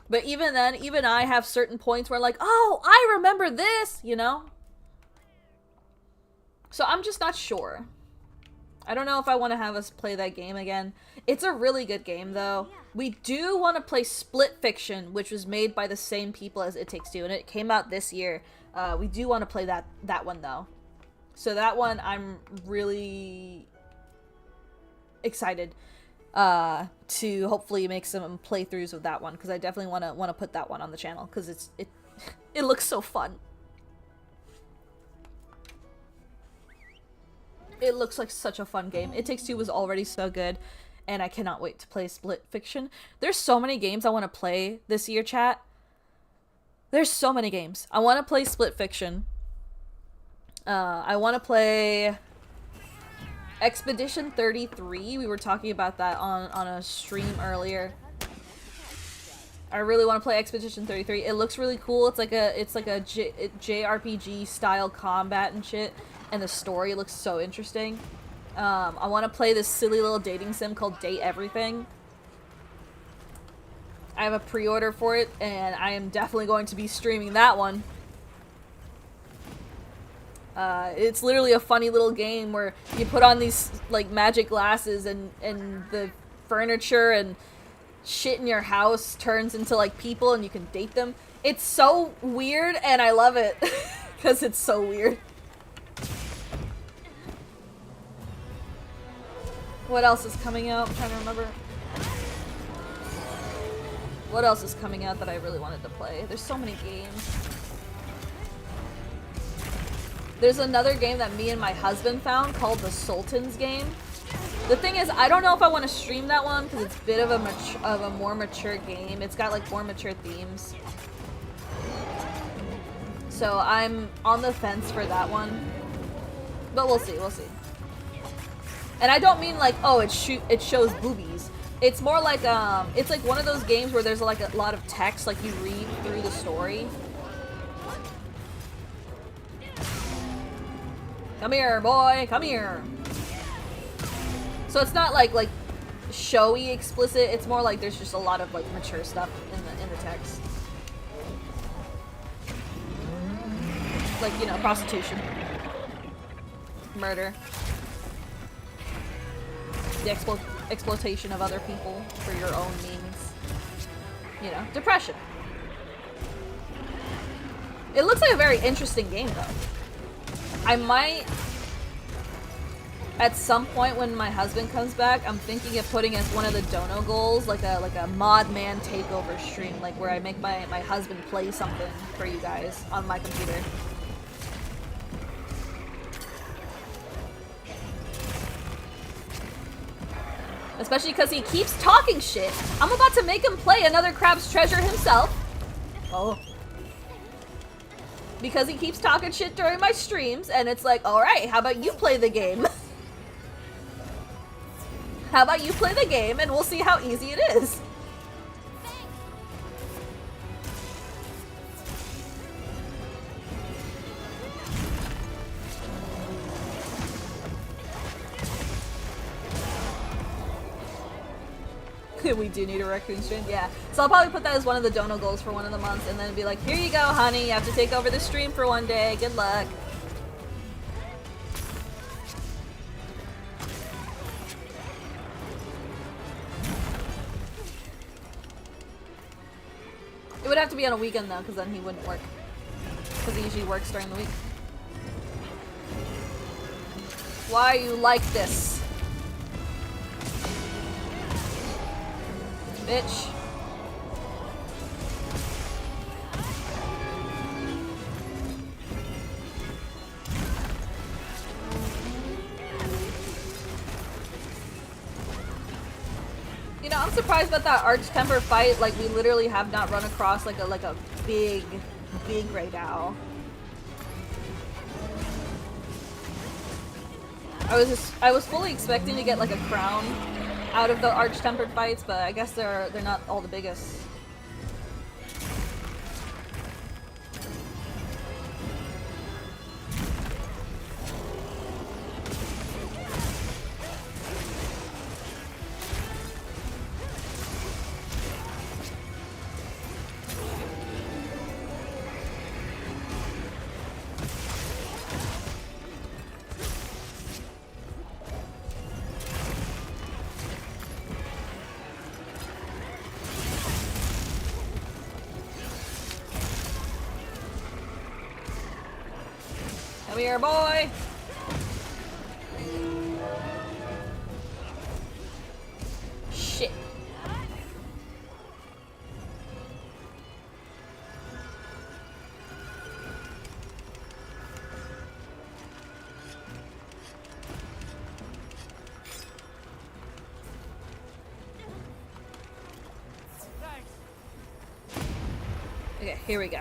But even then, even I have certain points where like, oh, I remember this, you know? So I'm just not sure. I don't know if I want to have us play that game again. It's a really good game, though. We do want to play Split Fiction, which was made by the same people as It Takes Two, and it came out this year. We do want to play that one, though. So that one, I'm really excited to hopefully make some playthroughs of that one, because I definitely want to put that one on the channel, because it looks so fun. It looks like such a fun game. It Takes Two was already so good, and I cannot wait to play Split Fiction. There's so many games I want to play this year, chat. There's so many games. I want to play Split Fiction. I want to play Expedition 33. We were talking about that on a stream earlier. I really want to play Expedition 33. It looks really cool. It's like a JRPG style combat and shit. And the story looks so interesting. I want to play this silly little dating sim called Date Everything. I have a pre-order for it, and I am definitely going to be streaming that one. It's literally a funny little game where you put on these like magic glasses, and the furniture and shit in your house turns into like people, and you can date them. It's so weird, and I love it because it's so weird. What else is coming out? I'm trying to remember. What else is coming out that I really wanted to play? There's so many games. There's another game that me and my husband found called the Sultan's game. The thing is, I don't know if I want to stream that one because it's a bit of a more mature game. It's got like more mature themes. So I'm on the fence for that one. But we'll see, we'll see. And I don't mean like, oh, it shows boobies. It's more like, it's like one of those games where there's like a lot of text, like you read through the story. Come here, boy, come here. So it's not like showy explicit, it's more like there's just a lot of like mature stuff in the text. Like, you know, prostitution. Murder. The exploitation of other people for your own means. You know, depression. It looks like a very interesting game though. I might, at some point when my husband comes back, I'm thinking of putting as one of the dono goals, like a mod man takeover stream, like where I make my husband play something for you guys on my computer. Especially because he keeps talking shit. I'm about to make him play another Crab's Treasure himself. Oh. Because he keeps talking shit during my streams, and it's like, alright, how about you play the game? How about you play the game, and we'll see how easy it is. We do need a raccoon stream, yeah. So I'll probably put that as one of the dono goals for one of the months, and then be like, here you go, honey, you have to take over the stream for one day. Good luck. It would have to be on a weekend though, because then he wouldn't work. Because he usually works during the week. Why are you like this? Bitch. You know, I'm surprised about that Arch Temper fight. Like, we literally have not run across like a big right now. I was fully expecting to get like a crown out of the Arch-Tempered fights, but I guess they're not all the biggest. Come here, boy! Shit. Okay, here we go.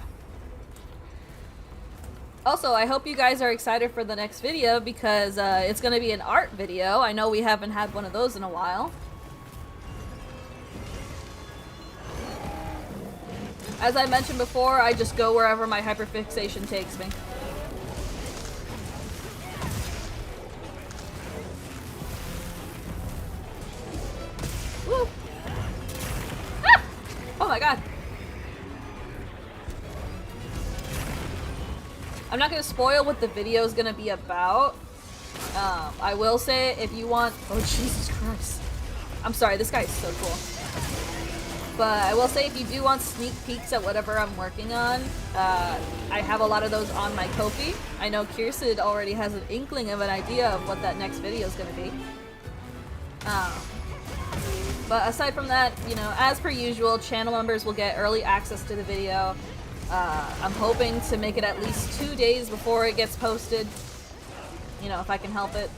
Also, I hope you guys are excited for the next video because it's going to be an art video. I know we haven't had one of those in a while. As I mentioned before, I just go wherever my hyperfixation takes me. Woo! Ah! Oh my god. I'm not going to spoil what the video is going to be about. I will say if you want... Oh, Jesus Christ. I'm sorry, this guy is so cool. But I will say if you do want sneak peeks at whatever I'm working on, I have a lot of those on my Ko-fi. I know Kirsten already has an inkling of an idea of what that next video is going to be. But aside from that, you know, as per usual, channel members will get early access to the video. I'm hoping to make it at least 2 days before it gets posted. You know, if I can help it.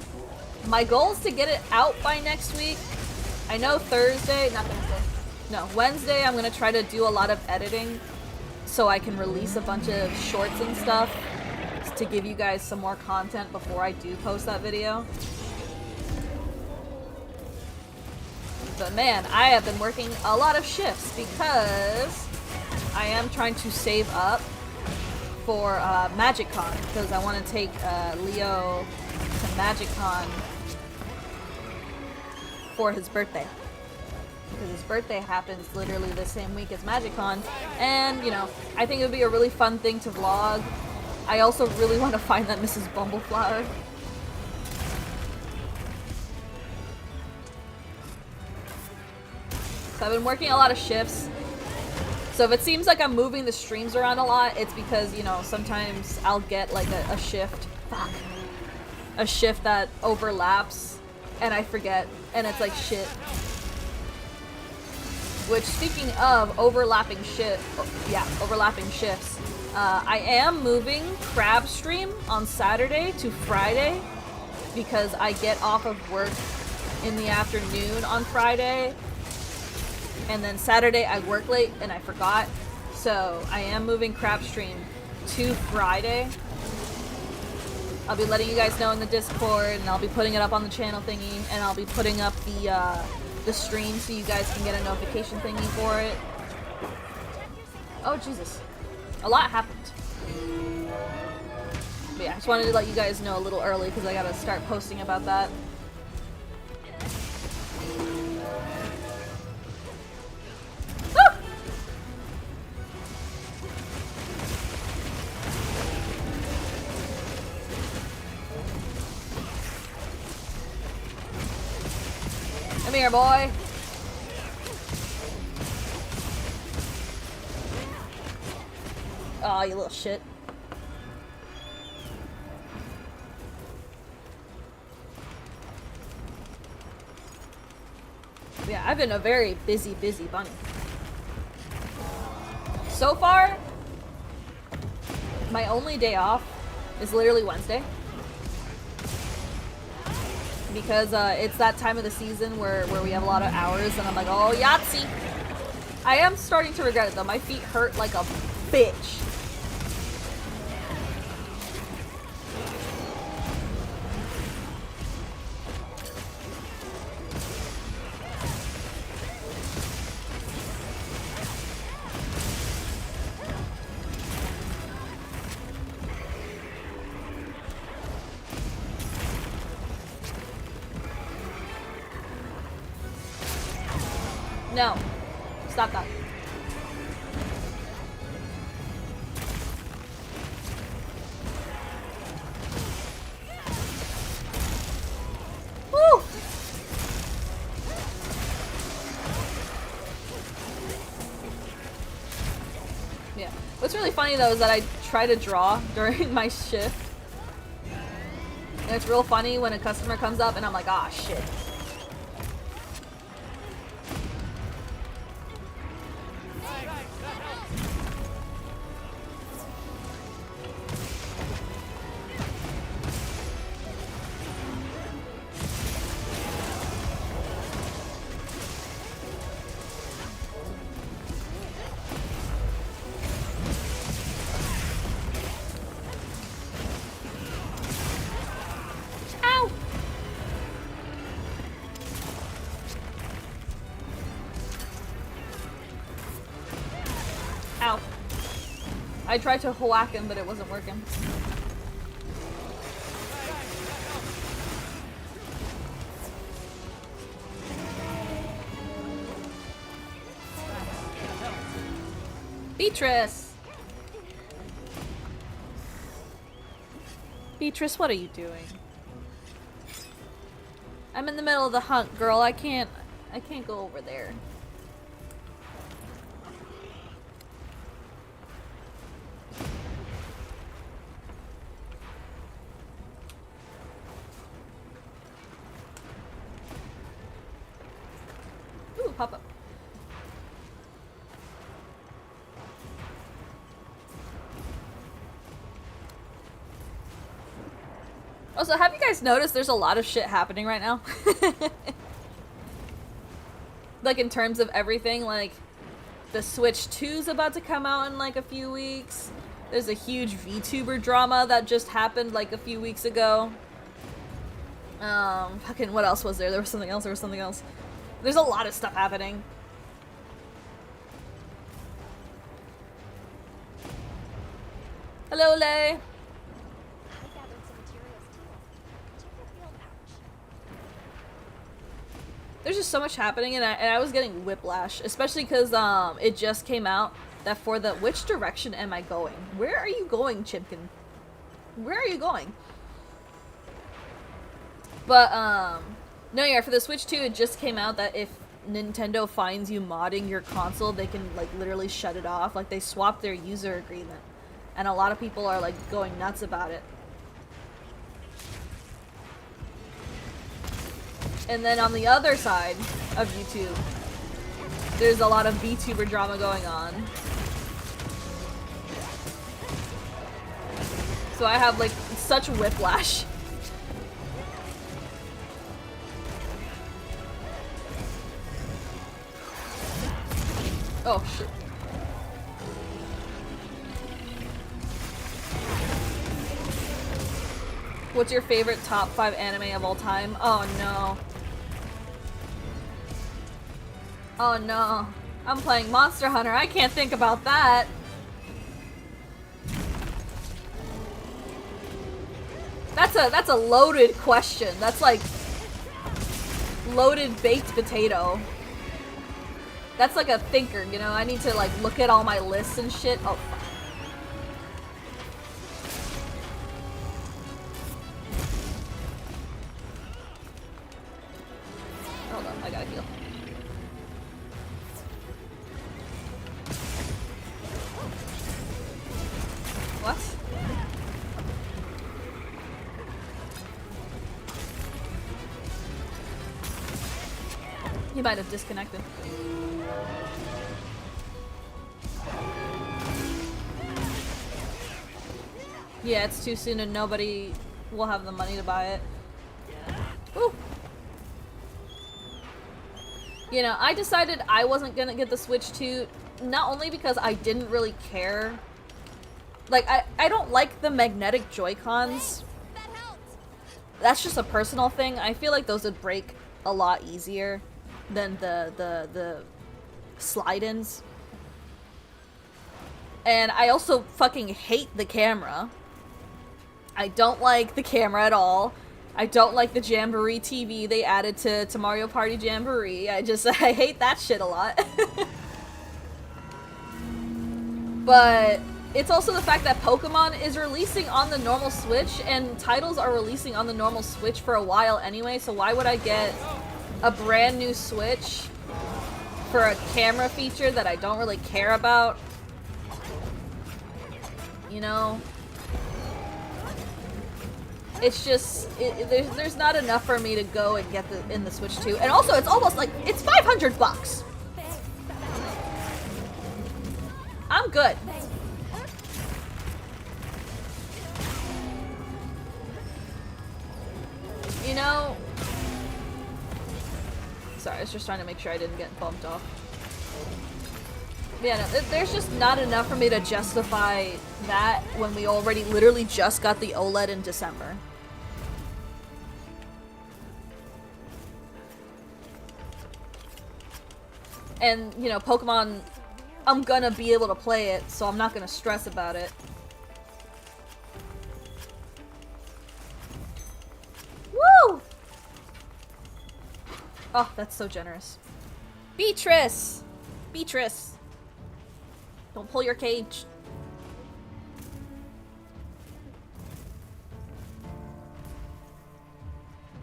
My goal is to get it out by next week. I know Thursday, not Thursday. No, Wednesday I'm going to try to do a lot of editing. so I can release a bunch of shorts and stuff to give you guys some more content before I do post that video. But man, I have been working a lot of shifts because I am trying to save up for MagicCon, because I want to take Leo to MagicCon for his birthday. Because his birthday happens literally the same week as MagicCon, and you know, I think it would be a really fun thing to vlog. I also really want to find that Mrs. Bumbleflower. So I've been working a lot of shifts. So if it seems like I'm moving the streams around a lot, it's because, you know, sometimes I'll get like a shift. Fuck. A shift that overlaps and I forget, and it's like shit. Which, speaking of overlapping overlapping shifts, I am moving Crab Stream on Saturday to Friday because I get off of work in the afternoon on Friday, and then Saturday I work late and I forgot, so I am moving Crab Stream to Friday. I'll be letting you guys know in the Discord, and I'll be putting it up on the channel thingy, and I'll be putting up the stream so you guys can get a notification thingy for it. Oh Jesus, a lot happened. But yeah, I just wanted to let you guys know a little early because I gotta start posting about that. Ah! Come here, boy. Aw, you little shit. Yeah, I've been a very busy bunny. So far, my only day off is literally Wednesday. Because it's that time of the season where we have a lot of hours, and I'm like, oh, Yahtzee! I am starting to regret it though. My feet hurt like a bitch. No. Stop that. Woo! Yeah. What's really funny though is that I try to draw during my shift. And it's real funny when a customer comes up and I'm like, ah, shit. Ow. I tried to whack him, but it wasn't working. Beatrice! Beatrice, what are you doing? I'm in the middle of the hunt, girl. I can't go over there. Ooh, pop up. Also, have you guys noticed there's a lot of shit happening right now? Like, in terms of everything, like, the Switch 2's about to come out in like a few weeks. There's a huge VTuber drama that just happened like a few weeks ago. Fucking what else was there? There was something else, There's a lot of stuff happening. Hello, Lay. I gathered some materials too. Check your field pouch. There's just so much happening, and I was getting whiplash, especially because it just came out that for the which direction am I going? Where are you going, Chimkin? Where are you going? But no, yeah, for the Switch 2, it just came out that if Nintendo finds you modding your console, they can like literally shut it off. Like they swapped their user agreement, and a lot of people are like going nuts about it. And then on the other side of YouTube, there's a lot of VTuber drama going on. So I have like such whiplash. Oh shit. What's your favorite top 5 anime of all time? Oh no. Oh no. I'm playing Monster Hunter. I can't think about that. That's a loaded question. That's like loaded baked potato. That's like a thinker, you know? I need to like look at all my lists and shit. Oh fuck. Hold on, I gotta heal. What? You might have disconnected. Yeah, it's too soon and nobody will have the money to buy it. Woo. You know, I decided I wasn't gonna get the Switch 2, not only because I didn't really care. Like, I don't like the magnetic Joy-Cons. That's just a personal thing. I feel like those would break a lot easier than the slide-ins. And I also fucking hate the camera. I don't like the camera at all. I don't like the Jamboree TV they added to Mario Party Jamboree. I hate that shit a lot. But it's also the fact that Pokemon is releasing on the normal Switch, and titles are releasing on the normal Switch for a while anyway, so why would I get a brand new Switch for a camera feature that I don't really care about? You know? It's just, there's not enough for me to go and get in the Switch 2. And also, it's almost like, it's 500 bucks! I'm good. You know... Sorry, I was just trying to make sure I didn't get bumped off. Yeah, no, there's just not enough for me to justify that when we already literally just got the OLED in December. And, you know, Pokemon, I'm gonna be able to play it, so I'm not gonna stress about it. Woo! Oh, that's so generous. Beatrice! Beatrice! Don't pull your cage.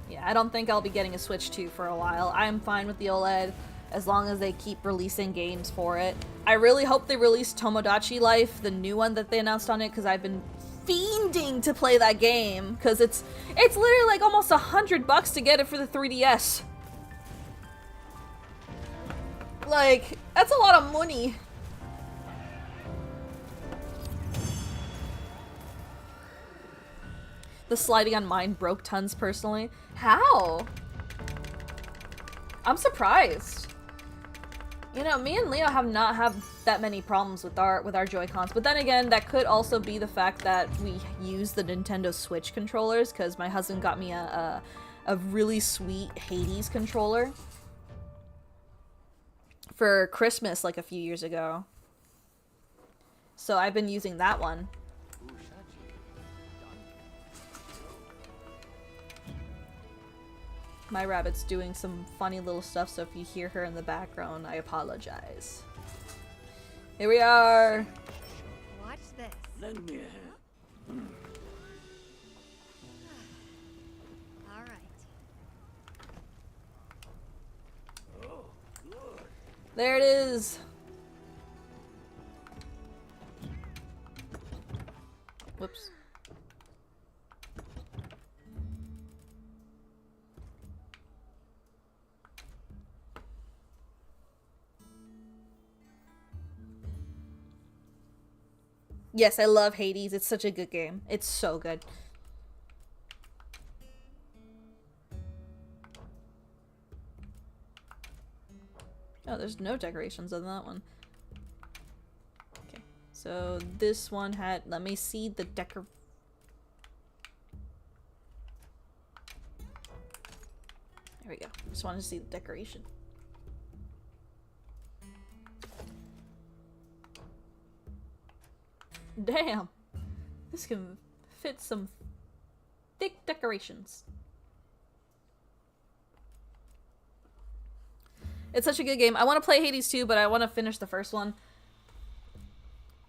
Yeah, I don't think I'll be getting a Switch 2 for a while. I'm fine with the OLED as long as they keep releasing games for it. I really hope they release Tomodachi Life, the new one that they announced on it, because I've been fiending to play that game, because it's literally like almost $100 to get it for the 3DS. Like, that's a lot of money. The sliding on mine broke tons personally. How? I'm surprised. You know, me and Leo have not had that many problems with our Joy-Cons, but then again, that could also be the fact that we use the Nintendo Switch controllers, because my husband got me a really sweet Hades controller for Christmas like a few years ago. So I've been using that one. My rabbit's doing some funny little stuff, so if you hear her in the background, I apologize. Here we are! Watch this. Lend me a hand. All right. Oh, good. There it is! Whoops. Yes, I love Hades. It's such a good game. It's so good. Oh, there's no decorations on that one. Okay, so this one had... Let me see the decor... There we go. Just wanted to see the decoration. Damn! This can fit some thick decorations. It's such a good game. I want to play Hades 2, but I want to finish the first one.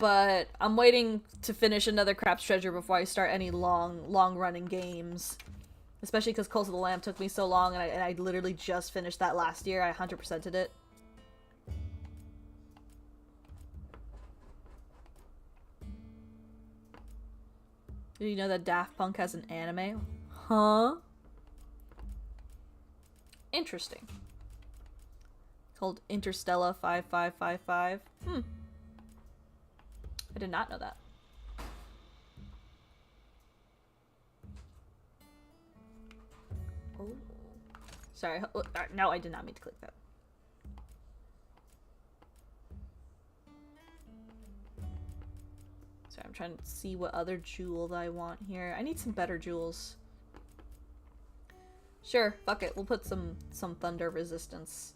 But I'm waiting to finish another Craps Treasure before I start any long-running games. Especially because Cult of the Lamb took me so long, and I literally just finished that last year. I 100%ed it. Did you know that Daft Punk has an anime? Huh? Interesting. Called Interstellar 5555. I did not know that. Oh. Sorry. No, I did not mean to click that. Sorry, I'm trying to see what other jewel I want here. I need some better jewels. Sure, fuck it. We'll put some thunder resistance.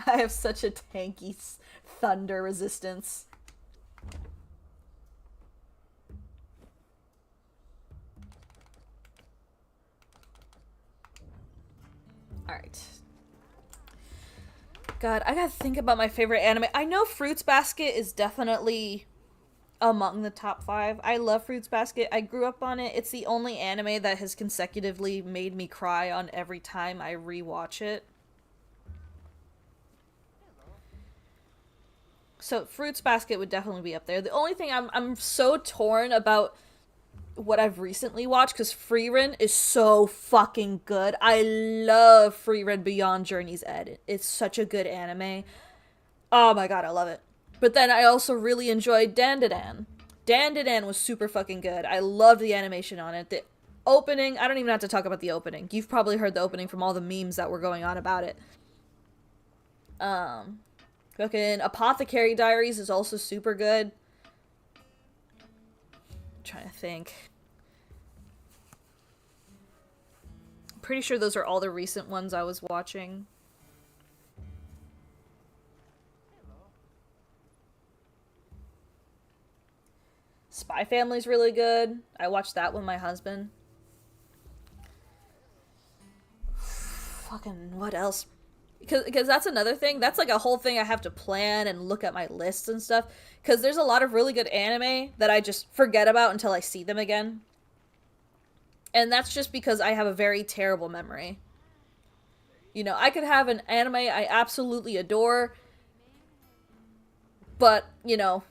I have such a tanky thunder resistance. Alright. God, I gotta think about my favorite anime. I know Fruits Basket is definitely among the top 5. I love Fruits Basket. I grew up on it. It's the only anime that has consecutively made me cry on every time I rewatch it. So Fruits Basket would definitely be up there. The only thing I'm so torn about what I've recently watched, because Frieren is so fucking good. I love Frieren Beyond Journey's End. It's such a good anime. Oh my god, I love it. But then I also really enjoyed Dandadan. Dandadan was super fucking good. I loved the animation on it. The opening, I don't even have to talk about the opening. You've probably heard the opening from all the memes that were going on about it. Fucking Apothecary Diaries is also super good. I'm trying to think. I'm pretty sure those are all the recent ones I was watching. Spy Family's really good. I watched that with my husband. Fucking what else? Because that's another thing. That's like a whole thing I have to plan and look at my lists and stuff. Because there's a lot of really good anime that I just forget about until I see them again. And that's just because I have a very terrible memory. You know, I could have an anime I absolutely adore, but, you know,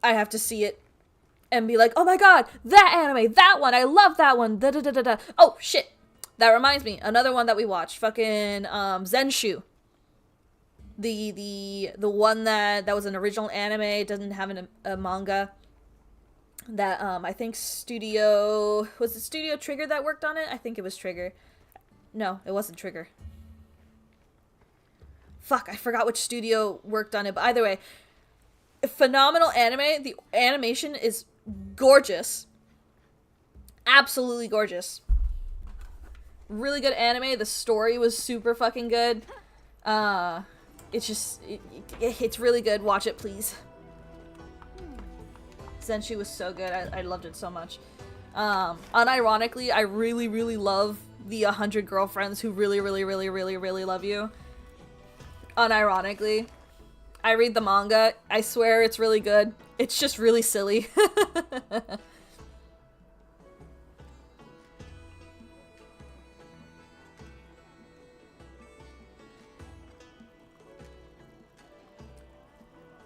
I have to see it and be like, oh my god, that anime, that one, I love that one, da da da da da. Oh, shit. That reminds me, another one that we watched, fucking, Zenshu. The one that was an original anime, doesn't have a manga. that I think Studio was it Studio Trigger that worked on it? I think it was Trigger. No, it wasn't Trigger. Fuck, I forgot which studio worked on it, but either way, phenomenal anime. The animation is gorgeous. Absolutely gorgeous. Really good anime. The story was super fucking good. It's just it's really good. Watch it, please. Senshi was so good. I loved it so much. Unironically, I really, really love the 100 girlfriends who really, really, really, really, really love you. Unironically. I read the manga. I swear it's really good. It's just really silly.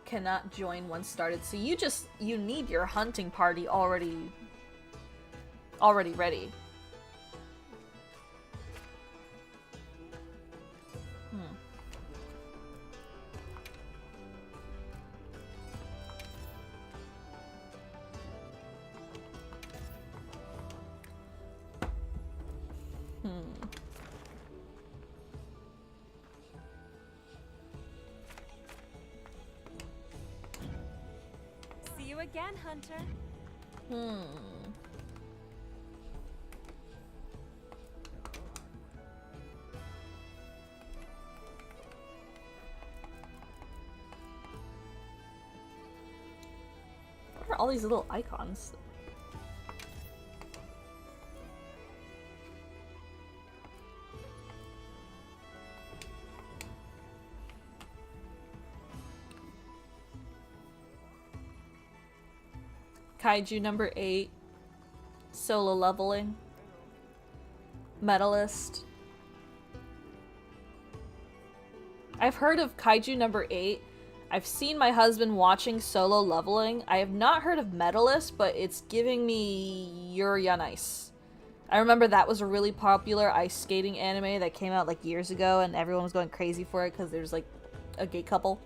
Cannot join once started. So you need your hunting party already ready. See you again, Hunter. What are all these little icons? Kaiju number 8. Solo leveling. Medalist. I've heard of Kaiju number 8. I've seen my husband watching Solo Leveling. I have not heard of Medalist, but it's giving me Yuri on Ice. I remember that was a really popular ice skating anime that came out like years ago, and everyone was going crazy for it because there's like a gay couple.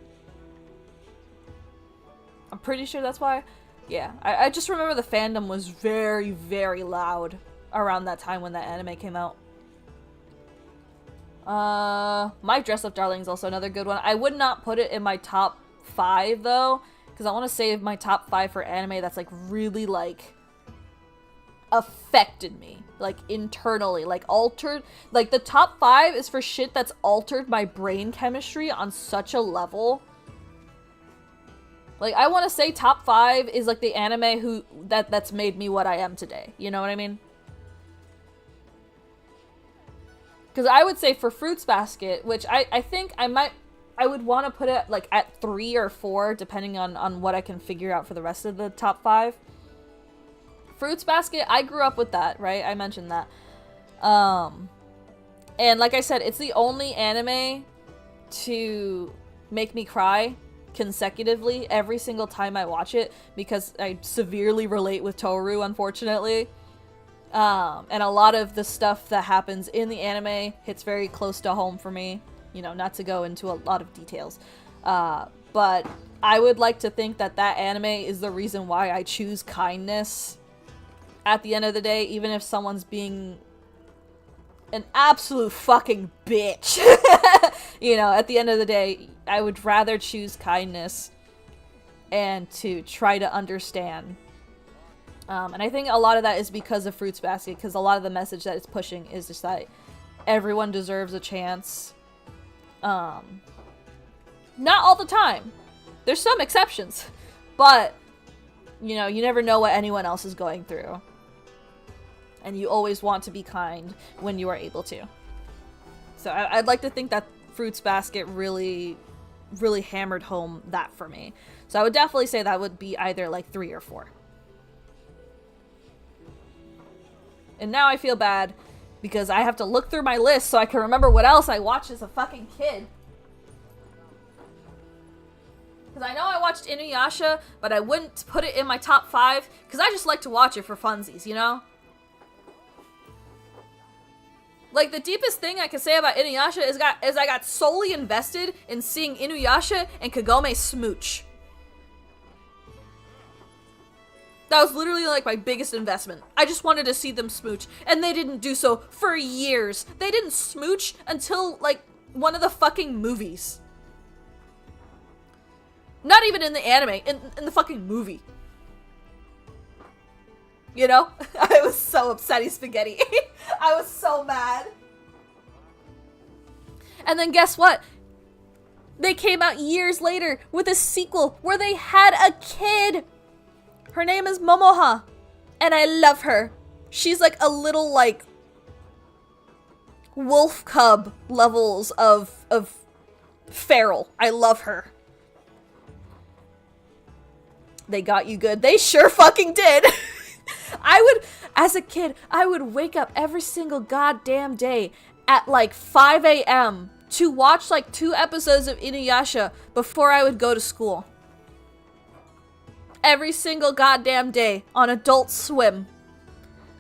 I'm pretty sure that's why. Yeah, I just remember the fandom was very, very loud around that time when that anime came out. My Dress Up Darling is also another good one. I would not put it in my top 5 though, because I want to save my top 5 for anime that's like really like affected me, like internally, like altered. Like the top 5 is for shit that's altered my brain chemistry on such a level. Like I want to say top 5 is like the anime that's made me what I am today. You know what I mean? Because I would say for Fruits Basket, which I think I would want to put it like at 3 or 4, depending on what I can figure out for the rest of the top 5. Fruits Basket, I grew up with that, right? I mentioned that. And like I said, it's the only anime to make me cry consecutively every single time I watch it, because I severely relate with Toru, unfortunately. And a lot of the stuff that happens in the anime hits very close to home for me. You know, not to go into a lot of details. But I would like to think that that anime is the reason why I choose kindness at the end of the day, even if someone's being an absolute fucking bitch. You know, at the end of the day, I would rather choose kindness and to try to understand. And I think a lot of that is because of Fruits Basket, because a lot of the message that it's pushing is just that everyone deserves a chance. Not all the time. There's some exceptions. But, you know, you never know what anyone else is going through. And you always want to be kind when you are able to. So I'd like to think that Fruits Basket really, really hammered home that for me. So I would definitely say that would be either like 3 or 4. And now I feel bad because I have to look through my list so I can remember what else I watched as a fucking kid. Because I know I watched Inuyasha, but I wouldn't put it in my top 5 because I just like to watch it for funsies, you know? Like, the deepest thing I can say about Inuyasha is I got solely invested in seeing Inuyasha and Kagome smooch. That was literally like my biggest investment. I just wanted to see them smooch, and they didn't do so for years. They didn't smooch until like one of the fucking movies. Not even in the anime, in the fucking movie. You know? I was so upsetty spaghetti. I was so mad. And then guess what? They came out years later with a sequel where they had a kid. Her name is Momoha. And I love her. She's like a little like wolf cub levels of feral. I love her. They got you good. They sure fucking did. As a kid, I would wake up every single goddamn day at like 5 a.m. to watch like 2 episodes of Inuyasha before I would go to school. Every single goddamn day on Adult Swim.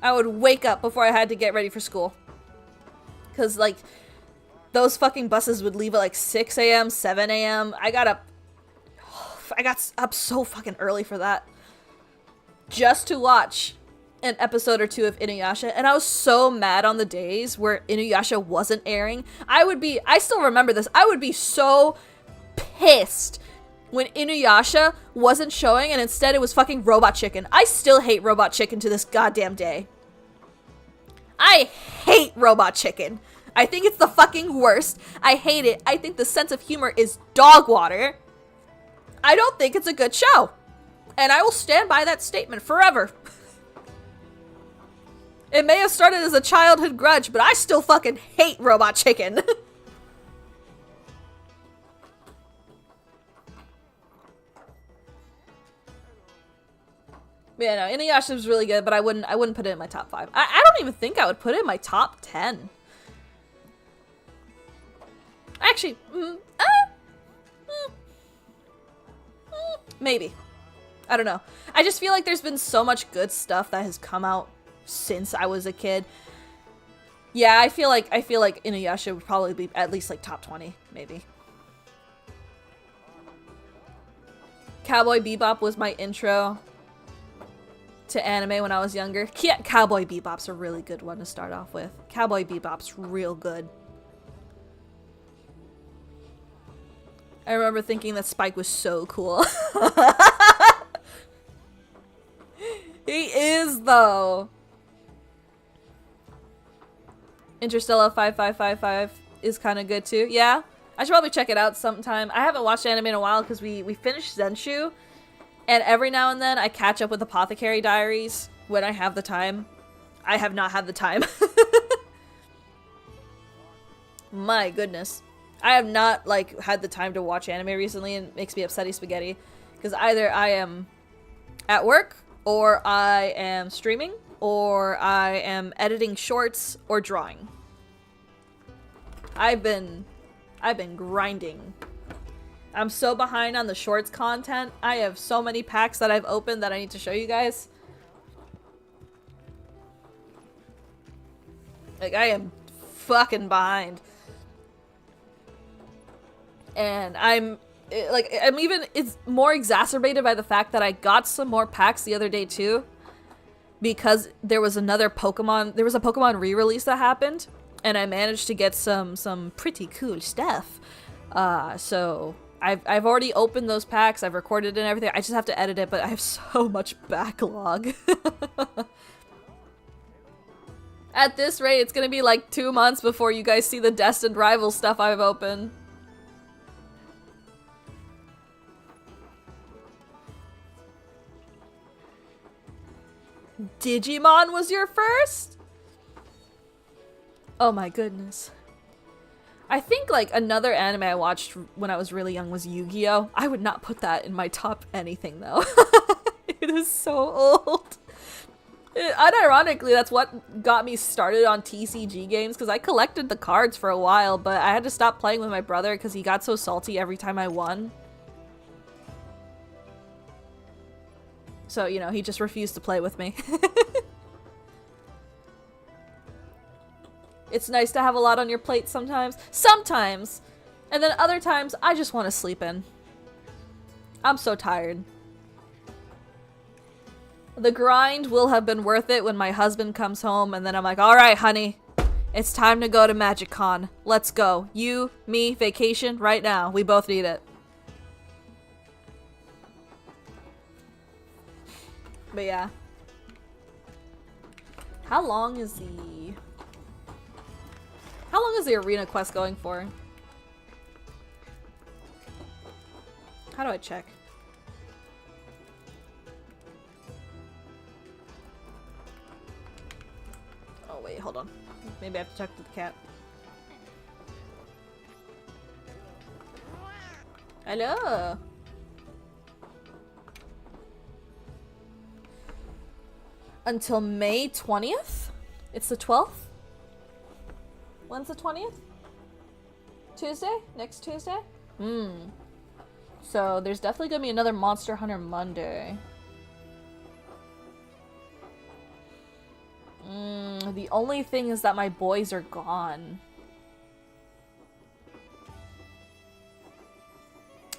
I would wake up before I had to get ready for school. Cause like, those fucking buses would leave at like 6 a.m., 7 a.m. I got up so fucking early for that. Just to watch an episode or 2 of Inuyasha, and I was so mad on the days where Inuyasha wasn't airing. I still remember this, I would be so pissed when Inuyasha wasn't showing and instead it was fucking Robot Chicken. I still hate Robot Chicken to this goddamn day. I hate Robot Chicken. I think it's the fucking worst. I hate it. I think the sense of humor is dog water. I don't think it's a good show. And I will stand by that statement forever. It may have started as a childhood grudge, but I still fucking hate Robot Chicken. Yeah, no, Inuyasha was really good, but I wouldn't put it in my top 5. I don't even think I would put it in my top 10. Actually, maybe. I don't know. I just feel like there's been so much good stuff that has come out since I was a kid. Yeah, I feel like Inuyasha would probably be at least like top 20, maybe. Cowboy Bebop was my intro to anime when I was younger. Yeah, Cowboy Bebop's a really good one to start off with. Cowboy Bebop's real good. I remember thinking that Spike was so cool. He is, though. Interstellar 5555 is kind of good, too. Yeah, I should probably check it out sometime. I haven't watched anime in a while because we finished Zenshu. And every now and then I catch up with Apothecary Diaries when I have the time. I have not had the time. My goodness. I have not, like, had the time to watch anime recently, and it makes me upsetty spaghetti. Because either I am at work, or I am streaming, or I am editing shorts, or drawing. I've been grinding. I'm so behind on the shorts content. I have so many packs that I've opened that I need to show you guys. Like, I am fucking behind. And it's more exacerbated by the fact that I got some more packs the other day too. Because there was another Pokemon, there was a Pokemon re-release that happened. And I managed to get some pretty cool stuff. So I've already opened those packs, I've recorded it and everything. I just have to edit it, but I have so much backlog. At this rate, it's gonna be like 2 months before you guys see the Destined Rivals stuff I've opened. Digimon was your first? Oh my goodness. I think like another anime I watched when I was really young was Yu-Gi-Oh! I would not put that in my top anything though. It is so old. Unironically, that's what got me started on TCG games, because I collected the cards for a while, but I had to stop playing with my brother because he got so salty every time I won. So, you know, he just refused to play with me. It's nice to have a lot on your plate sometimes. Sometimes! And then other times, I just want to sleep in. I'm so tired. The grind will have been worth it when my husband comes home and then I'm like, alright, honey, it's time to go to MagicCon. Let's go. You, me, vacation, right now. We both need it. But yeah. How long is the arena quest going for? How do I check? Oh wait, hold on. Maybe I have to check with the cat. Hello. Until May 20th? It's the 12th? When's the 20th? Tuesday? Next Tuesday? So there's definitely gonna be another Monster Hunter Monday. The only thing is that my boys are gone.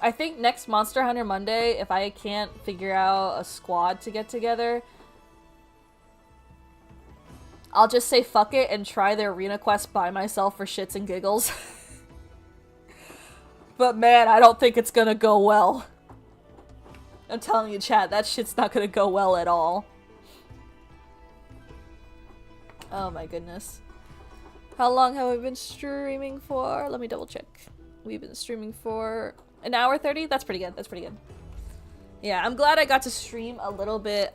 I think next Monster Hunter Monday, if I can't figure out a squad to get together, I'll just say fuck it and try the arena quest by myself for shits and giggles. But man, I don't think it's gonna go well. I'm telling you, chat, that shit's not gonna go well at all. Oh my goodness. How long have we been streaming for? Let me double check. We've been streaming for an hour 30? That's pretty good. That's pretty good. Yeah, I'm glad I got to stream a little bit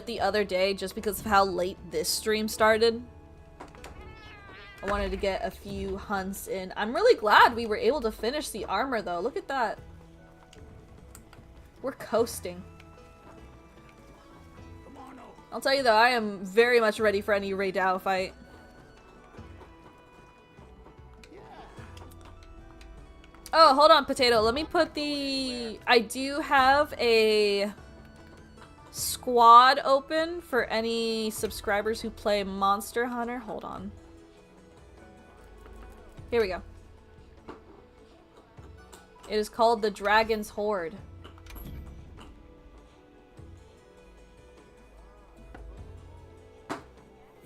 the other day just because of how late this stream started. I wanted to get a few hunts in. I'm really glad we were able to finish the armor though. Look at that. We're coasting. I'll tell you though, I am very much ready for any Ray Dow fight. Oh, hold on, Potato. Let me put the... I do have a squad open for any subscribers who play Monster Hunter. Hold on. Here we go. It is called the Dragon's Horde.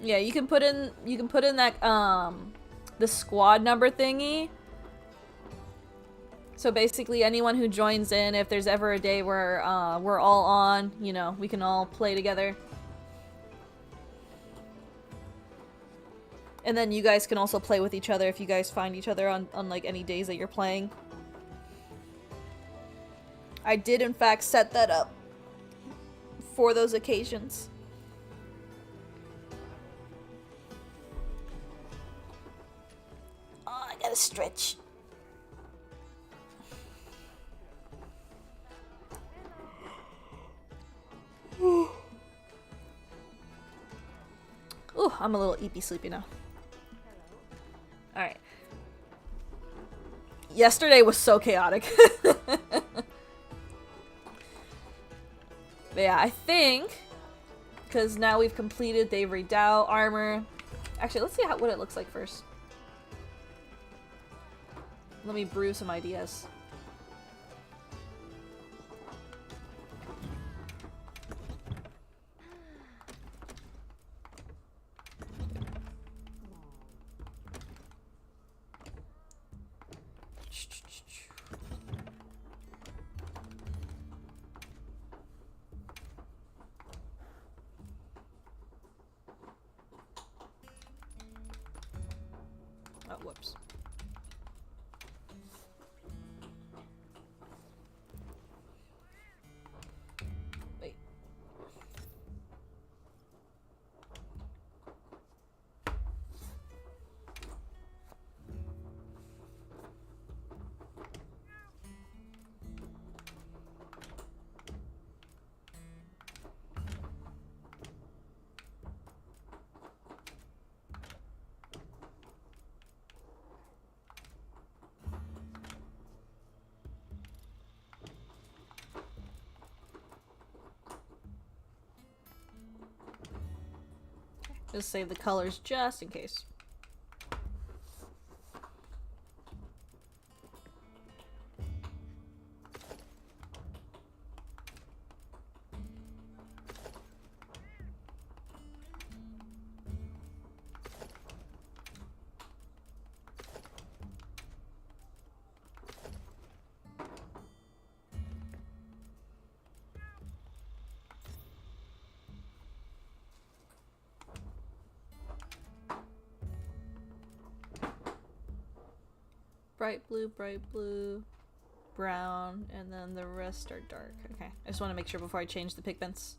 Yeah, you can put in that the squad number thingy. So basically anyone who joins in, if there's ever a day where we're all on, you know, we can all play together. And then you guys can also play with each other if you guys find each other on like any days that you're playing. I did in fact set that up for those occasions. Oh, I gotta stretch. Ooh, I'm a little eepy sleepy now. Alright. Yesterday was so chaotic. But yeah, I think, because now we've completed the Redoubt armor. Actually, let's see what it looks like first. Let me brew some ideas. Oh, whoops. Wait. Just save the colors just in case. bright blue, brown, and then the rest are dark. Okay, I just want to make sure before I change the pigments.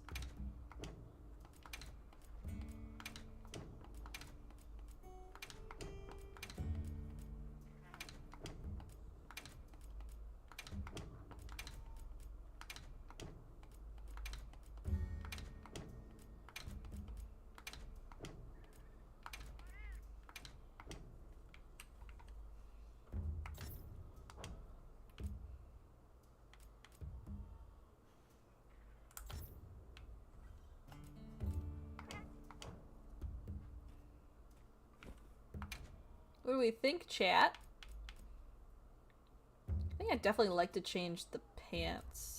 What do we think, chat? I think I'd definitely like to change the pants.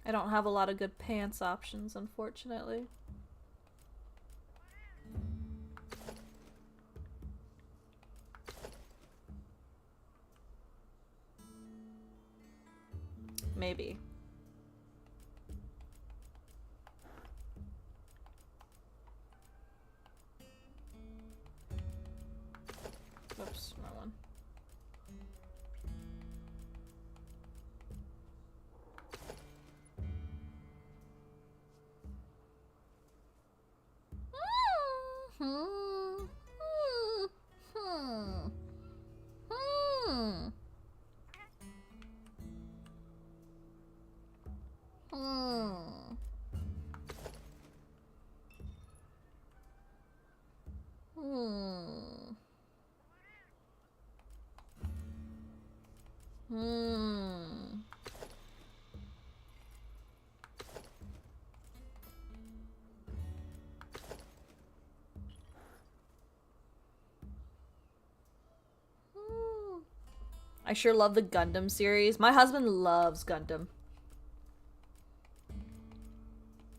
I don't have a lot of good pants options, unfortunately. Maybe. Oops, wrong one. I sure love the Gundam series. My husband loves Gundam.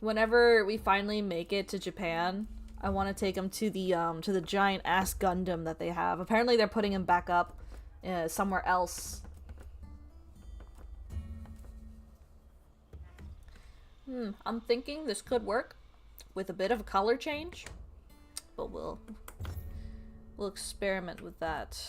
Whenever we finally make it to Japan, I want to take him to the giant ass Gundam that they have. Apparently they're putting him back up somewhere else. I'm thinking this could work with a bit of a color change, but we'll experiment with that.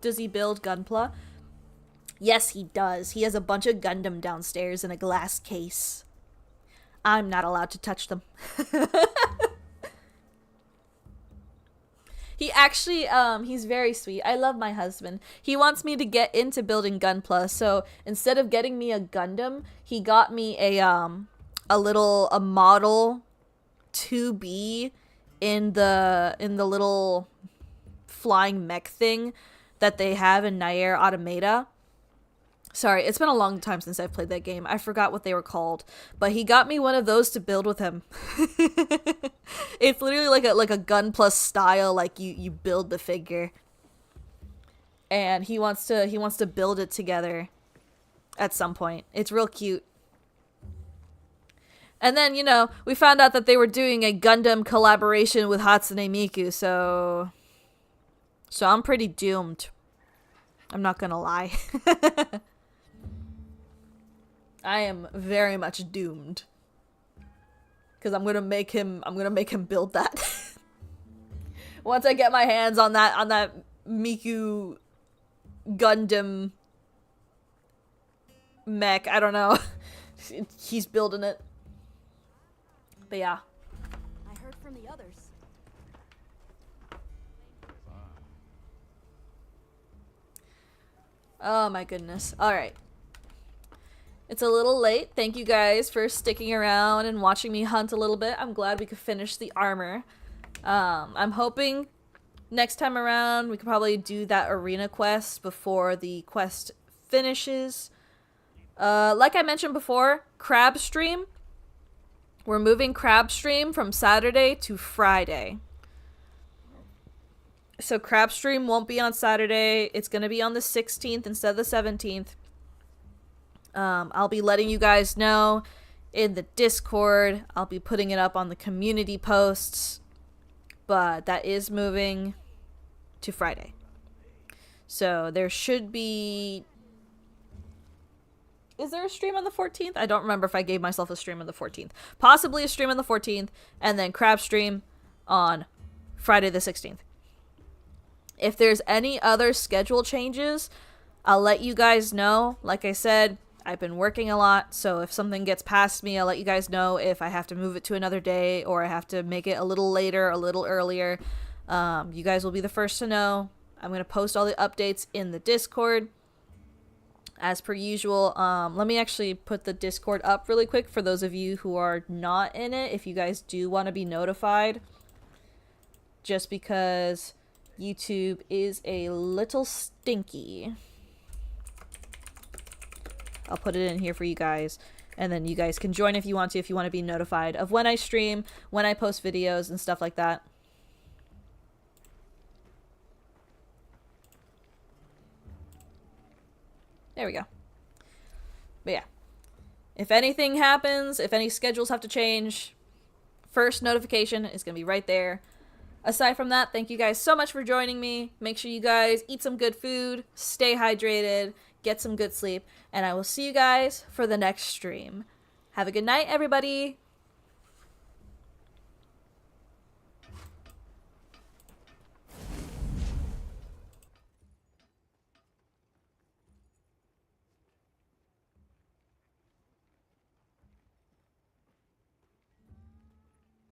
Does he build Gunpla? Yes, he does. He has a bunch of Gundam downstairs in a glass case. I'm not allowed to touch them. He actually, he's very sweet. I love my husband. He wants me to get into building Gunpla, so instead of getting me a Gundam, he got me a model 2B in the little flying mech thing that they have in Nair Automata. Sorry, it's been a long time since I've played that game. I forgot what they were called. But he got me one of those to build with him. It's literally like a Gun Plus style, like you build the figure. And he wants to build it together at some point. It's real cute. And then, you know, we found out that they were doing a Gundam collaboration with Hatsune Miku, so I'm pretty doomed. I'm not gonna lie. I am very much doomed. Cause I'm gonna make him build that. Once I get my hands on that Miku Gundam mech, I don't know. He's building it. But yeah. I heard from the others. Oh my goodness. Alright. It's a little late. Thank you guys for sticking around and watching me hunt a little bit. I'm glad we could finish the armor. I'm hoping next time around we could probably do that arena quest before the quest finishes. Like I mentioned before, Crab Stream. We're moving Crab Stream from Saturday to Friday. So Crab Stream won't be on Saturday. It's going to be on the 16th instead of the 17th. I'll be letting you guys know in the Discord. I'll be putting it up on the community posts. But that is moving to Friday. So there should be... Is there a stream on the 14th? I don't remember if I gave myself a stream on the 14th. Possibly a stream on the 14th, and then Crab Stream on Friday the 16th. If there's any other schedule changes, I'll let you guys know. Like I said, I've been working a lot, so if something gets past me, I'll let you guys know if I have to move it to another day or I have to make it a little later, a little earlier. You guys will be the first to know. I'm going to post all the updates in the Discord. As per usual, let me actually put the Discord up really quick for those of you who are not in it, if you guys do want to be notified. Just because YouTube is a little stinky. I'll put it in here for you guys, and then you guys can join if you want to be notified of when I stream, when I post videos, and stuff like that. There we go. But yeah, if anything happens, if any schedules have to change, first notification is going to be right there. Aside from that, thank you guys so much for joining me. Make sure you guys eat some good food, stay hydrated, get some good sleep, and I will see you guys for the next stream. Have a good night, everybody.